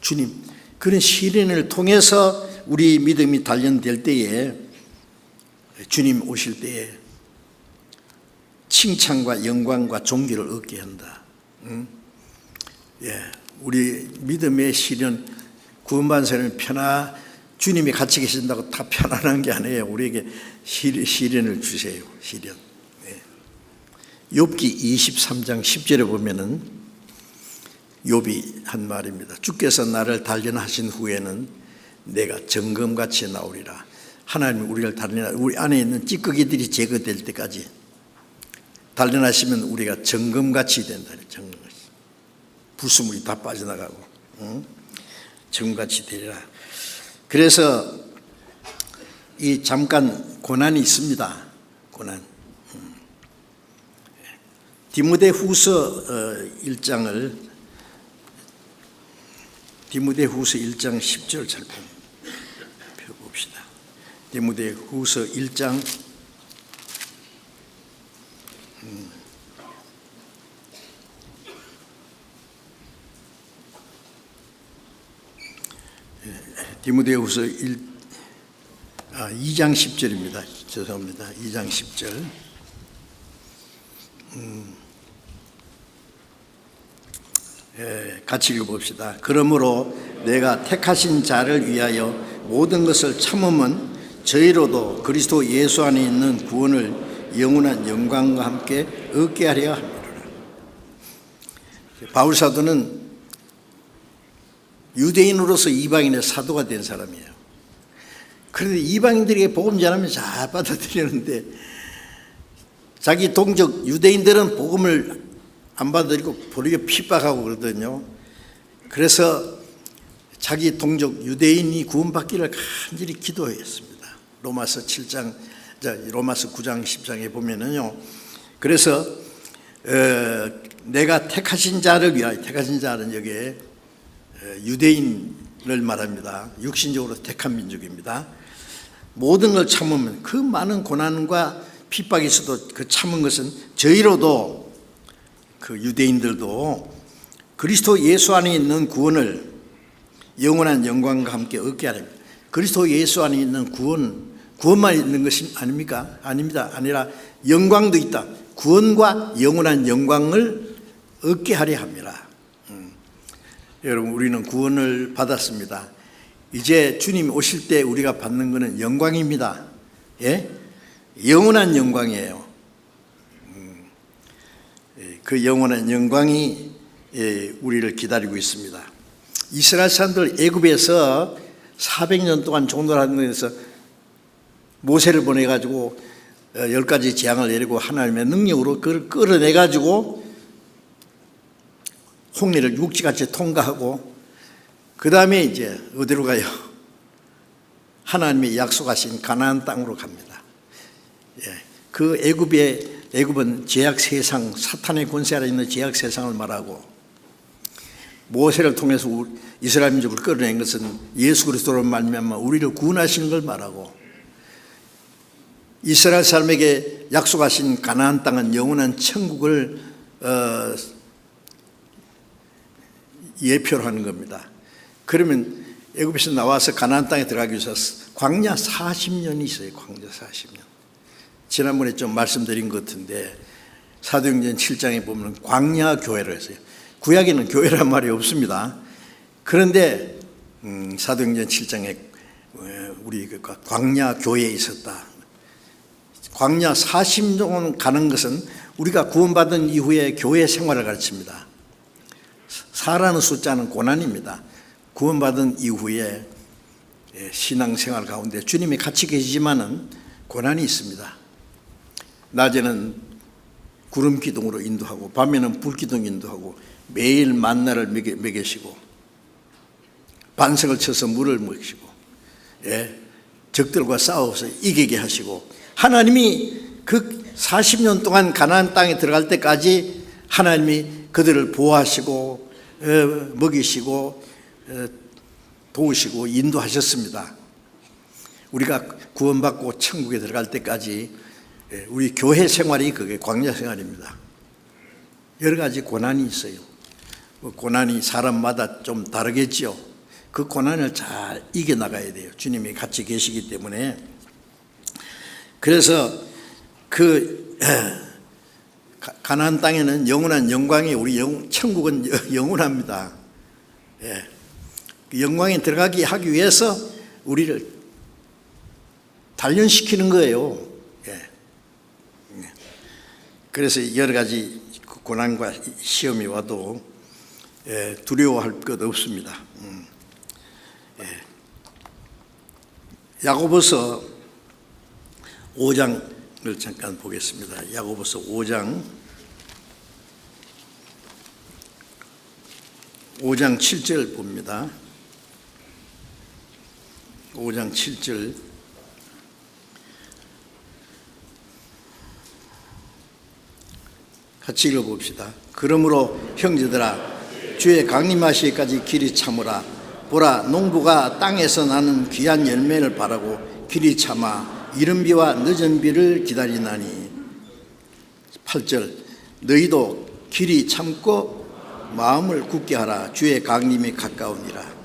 주님, 그런 시련을 통해서 우리 믿음이 단련될 때에, 주님 오실 때에 칭찬과 영광과 존귀를 얻게 한다. 우리 믿음의 시련, 구원받은 사람이 주님이 같이 계신다고 다 편안한 게 아니에요. 우리에게 시련을 주세요. 시련. 욥기 23장 10절에 보면은 욥이 한 말입니다. 주께서 나를 단련하신 후에는 내가 정금같이 나오리라. 하나님이 우리를 우리 안에 있는 찌꺼기들이 제거될 때까지 단련하시면 우리가 정금같이 된다. 정금같이. 불순물이 다 빠져나가고 정금같이 되리라. 그래서 이 잠깐 고난이 있습니다. 고난. 디모데후서 1장 10절 잠깐 펴봅시다. 디모데후서 1장 2장 10절입니다. 죄송합니다. 2장 10절. 같이 읽어봅시다. 그러므로 내가 택하신 자를 위하여 모든 것을 참음은 저희로도 그리스도 예수 안에 있는 구원을 영원한 영광과 함께 얻게 하려 합니다. 바울 사도는 유대인으로서 이방인의 사도가 된 사람이에요. 그런데 이방인들에게 복음 전하면 잘 받아들이는데 자기 동족 유대인들은 복음을 안 받아들이고 도리어 핍박하고 그러거든요. 그래서 자기 동족 유대인이 구원받기를 간절히 기도했습니다. 로마서 9장 10장에 보면은요. 그래서 내가 택하신 자를 위하여, 택하신 자는 여기에 유대인을 말합니다. 육신적으로 택한 민족입니다. 모든 걸 참으면 그 많은 고난과 핍박이 있어도 그 참은 것은 저희로도 그 유대인들도 그리스도 예수 안에 있는 구원을 영원한 영광과 함께 얻게 하랍니다. 그리스도 예수 안에 있는 구원만 있는 것이 아닙니까? 아닙니다. 아니라 영광도 있다. 구원과 영원한 영광을 얻게 하려 합니다. 여러분, 우리는 구원을 받았습니다. 이제 주님이 오실 때 우리가 받는 것은 영광입니다. 예? 영원한 영광이에요. 그 영원한 영광이 우리를 기다리고 있습니다. 이스라엘 사람들 애굽에서 400년 동안 종노릇하면서 모세를 보내가지고 10가지 재앙을 내리고 하나님의 능력으로 그걸 끌어내가지고 홍해를 육지같이 통과하고 그 다음에 이제 어디로 가요? 하나님이 약속하신 가나안 땅으로 갑니다. 그 애굽은 죄악 세상, 사탄의 권세 아래 있는 죄악 세상을 말하고 모세를 통해서 이스라엘 민족을 끌어낸 것은 예수 그리스도로 말미암아 우리를 구원하시는 걸 말하고 이스라엘 사람에게 약속하신 가나안 땅은 영원한 천국을 예표로 하는 겁니다. 그러면 애굽에서 나와서 가나안 땅에 들어가기 위해서 광야 40년이 있어요. 광야 40년. 지난번에 좀 말씀드린 것 같은데 사도행전 7장에 보면 광야 교회를 했어요. 구약에는 교회란 말이 없습니다. 그런데 사도행전 7장에 우리 광야 교회에 있었다. 광야 40년 가는 것은 우리가 구원받은 이후에 교회 생활을 가르칩니다. 4라는 숫자는 고난입니다. 구원받은 이후에 신앙생활 가운데 주님이 같이 계시지만은 고난이 있습니다. 낮에는 구름 기둥으로 인도하고 밤에는 불 기둥 인도하고 매일 만나를 먹이시고 반석을 쳐서 물을 먹이시고 적들과 싸워서 이기게 하시고 하나님이 그 40년 동안 가나안 땅에 들어갈 때까지 하나님이 그들을 보호하시고 먹이시고 도우시고 인도하셨습니다. 우리가 구원받고 천국에 들어갈 때까지 우리 교회 생활이 그게 광야 생활입니다. 여러 가지 고난이 있어요. 고난이 사람마다 좀 다르겠죠. 그 고난을 잘 이겨나가야 돼요. 주님이 같이 계시기 때문에. 그래서 그 가나안 땅에는 영원한 영광이 우리 천국은 영원합니다. 그 영광에 들어가게 하기 위해서 우리를 단련시키는 거예요. 그래서 여러 가지 고난과 시험이 와도 두려워할 것 없습니다. 야고보서 5장을 잠깐 보겠습니다. 야고보서 5장 7절 봅니다. 5장 7절 같이 읽어봅시다. 그러므로 형제들아 주의 강림하시기까지 길이 참으라. 보라, 농부가 땅에서 나는 귀한 열매를 바라고 길이 참아 이른 비와 늦은 비를 기다리나니. 8절 너희도 길이 참고 마음을 굳게 하라. 주의 강림이 가까우니라.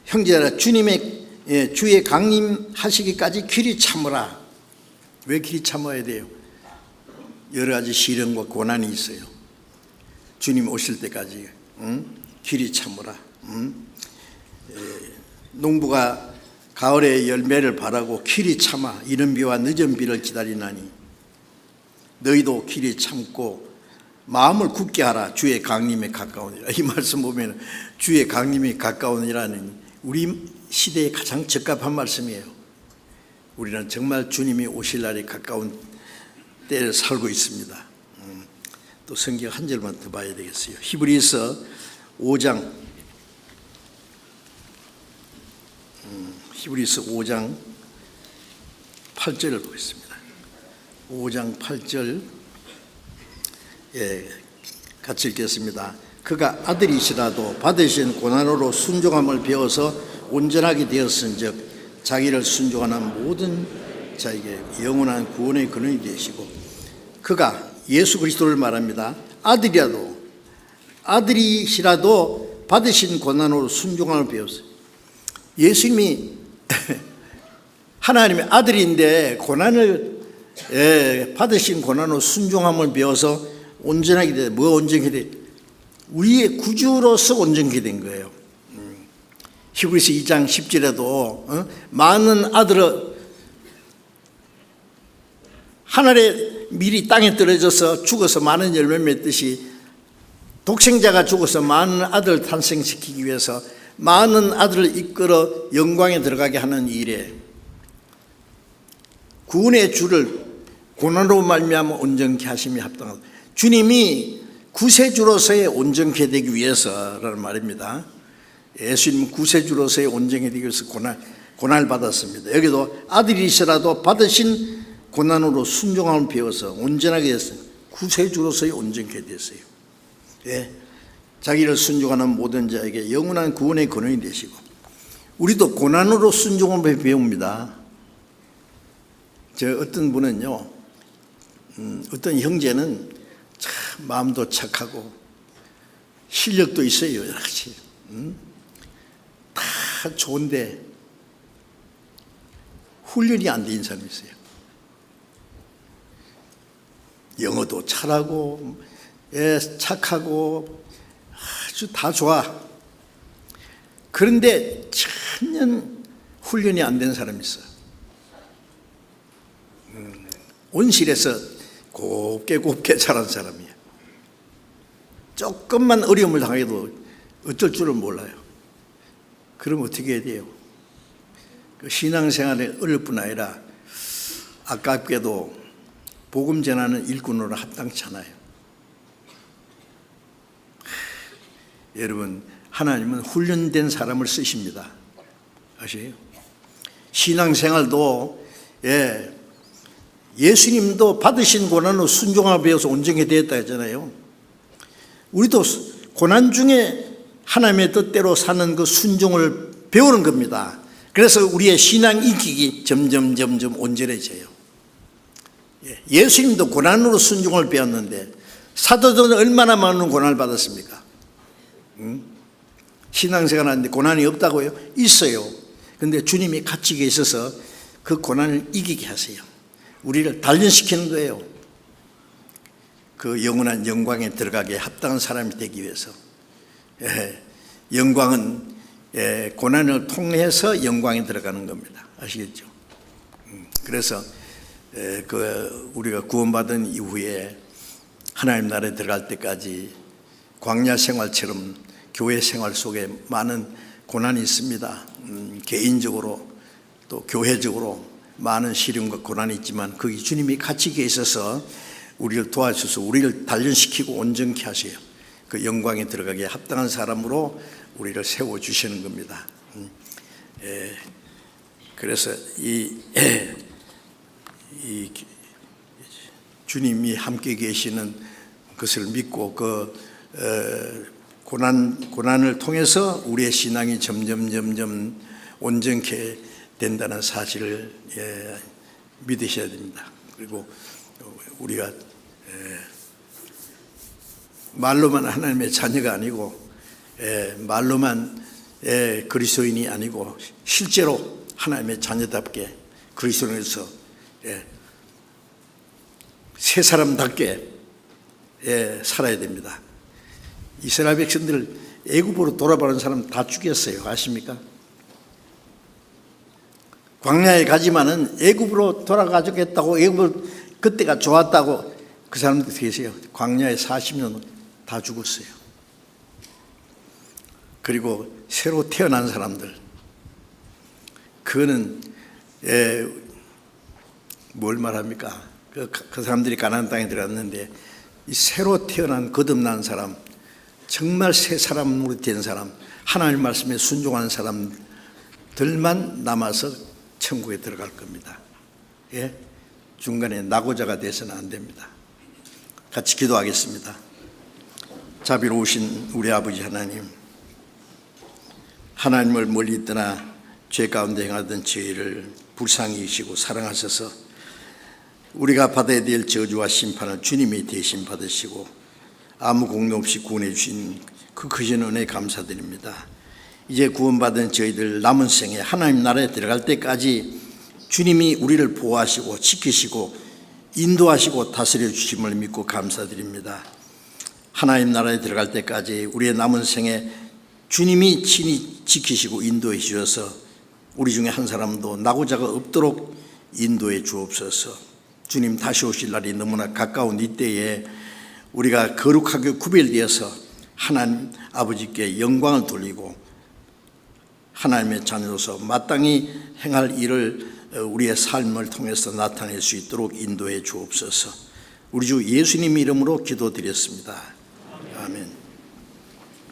형제들아 주님의 주의 강림하시기까지 길이 참으라. 왜 길이 참아야 돼요? 여러 가지 시련과 고난이 있어요. 주님 오실 때까지 길이 참으라. 농부가 가을에 열매를 바라고 길이 참아 이른 비와 늦은 비를 기다리나니 너희도 길이 참고 마음을 굳게 하라. 주의 강림에 가까우니라. 이 말씀 보면 주의 강림이 가까우니라는 우리 시대에 가장 적합한 말씀이에요. 우리는 정말 주님이 오실 날이 가까운 때를 살고 있습니다. 또 성경 한 절만 더 봐야 되겠어요. 히브리서 5장 8절을 보겠습니다. 5장 8절 같이 읽겠습니다. 그가 아들이시라도 받으신 고난으로 순종함을 배워서 온전하게 되었은즉 자기를 순종하는 모든 자에게 영원한 구원의 근원이 되시고, 그가 예수 그리스도를 말합니다. 아들이시라도 받으신 고난으로 순종함을 배웠어요. 예수님이 하나님의 아들인데 고난을 받으신 고난으로 순종함을 배워서 온전하게 돼. 뭐 온전하게 돼? 우리의 구주로서 온전하게 된 거예요. 히브리서 2장 10절에도 많은 아들을 하늘에 미리 땅에 떨어져서 죽어서 많은 열매 맺듯이 독생자가 죽어서 많은 아들을 탄생시키기 위해서 많은 아들을 이끌어 영광에 들어가게 하는 일에 구원의 주를 고난으로 말미암아 온전케 하심이 합당하다. 주님이 구세주로서의 온전케 되기 위해서라는 말입니다. 예수님은 구세주로서의 온전케 되기 위해서 고난을 받았습니다. 여기도 아들이시라도 받으신 고난으로 순종함을 배워서 온전하게 됐어요. 구세주로서의 온전케 됐어요. 자기를 순종하는 모든 자에게 영원한 구원의 근원이 되시고, 우리도 고난으로 순종함을 배웁니다. 어떤 분은요, 어떤 형제는 참 마음도 착하고 실력도 있어요. 여러 가지 다 좋은데 훈련이 안 된 사람이 있어요. 영어도 잘하고 착하고 아주 다 좋아. 그런데 천년 훈련이 안 된 사람이 있어요. 온실에서 곱게 자란 사람이에요. 조금만 어려움을 당해도 어쩔 줄을 몰라요. 그럼 어떻게 해야 돼요? 신앙생활에 어려울 뿐 아니라 아깝게도 복음 전하는 일꾼으로 합당찮아요. 여러분, 하나님은 훈련된 사람을 쓰십니다. 아시죠? 신앙생활도 예수님도 받으신 고난으로 순종함을 배워서 온전히 되었다 했잖아요. 우리도 고난 중에 하나님의 뜻대로 사는 그 순종을 배우는 겁니다. 그래서 우리의 신앙 인격이 점점 온전해져요. 예수님도 고난으로 순종을 배웠는데 사도들은 얼마나 많은 고난을 받았습니까? 신앙생활 하는데 고난이 없다고요? 있어요. 그런데 주님이 같이 계셔서 그 고난을 이기게 하세요. 우리를 단련시키는 거예요. 그 영원한 영광에 들어가게 합당한 사람이 되기 위해서. 영광은 고난을 통해서 영광에 들어가는 겁니다. 아시겠죠? 그래서 우리가 구원받은 이후에 하나님 나라에 들어갈 때까지 광야 생활처럼 교회 생활 속에 많은 고난이 있습니다. 개인적으로 또 교회적으로 많은 시련과 고난이 있지만 거기 주님이 같이 계셔서 우리를 도와주셔서 우리를 단련시키고 온전케 하세요. 그 영광에 들어가기에 합당한 사람으로 우리를 세워주시는 겁니다. 그래서 이 주님이 함께 계시는 것을 믿고 그 고난을 통해서 우리의 신앙이 점점 온전케 된다는 사실을 믿으셔야 됩니다. 그리고 우리가 말로만 하나님의 자녀가 아니고 말로만 그리스도인이 아니고 실제로 하나님의 자녀답게 그리스도인에서 새 사람답게 살아야 됩니다. 이스라엘 백성들 애굽으로 돌아가는 사람 다 죽였어요. 아십니까? 광야에 가지만은 애굽으로 돌아가겠다고 애굽을 그때가 좋았다고 그 사람들 계세요. 광야에 40년 다 죽었어요. 그리고 새로 태어난 사람들, 그거는 뭘 말합니까? 그 사람들이 가나안 땅에 들어갔는데 이 새로 태어난 거듭난 사람, 정말 새 사람으로 된 사람, 하나님 말씀에 순종하는 사람들만 남아서 천국에 들어갈 겁니다. 중간에 낙오자가 돼서는 안 됩니다. 같이 기도하겠습니다. 자비로우신 우리 아버지 하나님, 하나님을 멀리 떠나 죄 가운데 행하던 저희를 불쌍히 여기시고 사랑하셔서 우리가 받아야 될 저주와 심판을 주님이 대신 받으시고 아무 공로 없이 구원해 주신 그 크신 은혜에 감사드립니다. 이제 구원받은 저희들 남은 생에 하나님 나라에 들어갈 때까지 주님이 우리를 보호하시고 지키시고 인도하시고 다스려 주심을 믿고 감사드립니다. 하나님 나라에 들어갈 때까지 우리의 남은 생에 주님이 친히 지키시고 인도해 주셔서 우리 중에 한 사람도 낙오자가 없도록 인도해 주옵소서. 주님 다시 오실 날이 너무나 가까운 이때에 우리가 거룩하게 구별되어서 하나님 아버지께 영광을 돌리고 하나님의 자녀로서 마땅히 행할 일을 우리의 삶을 통해서 나타낼 수 있도록 인도해 주옵소서. 우리 주 예수님 이름으로 기도드렸습니다.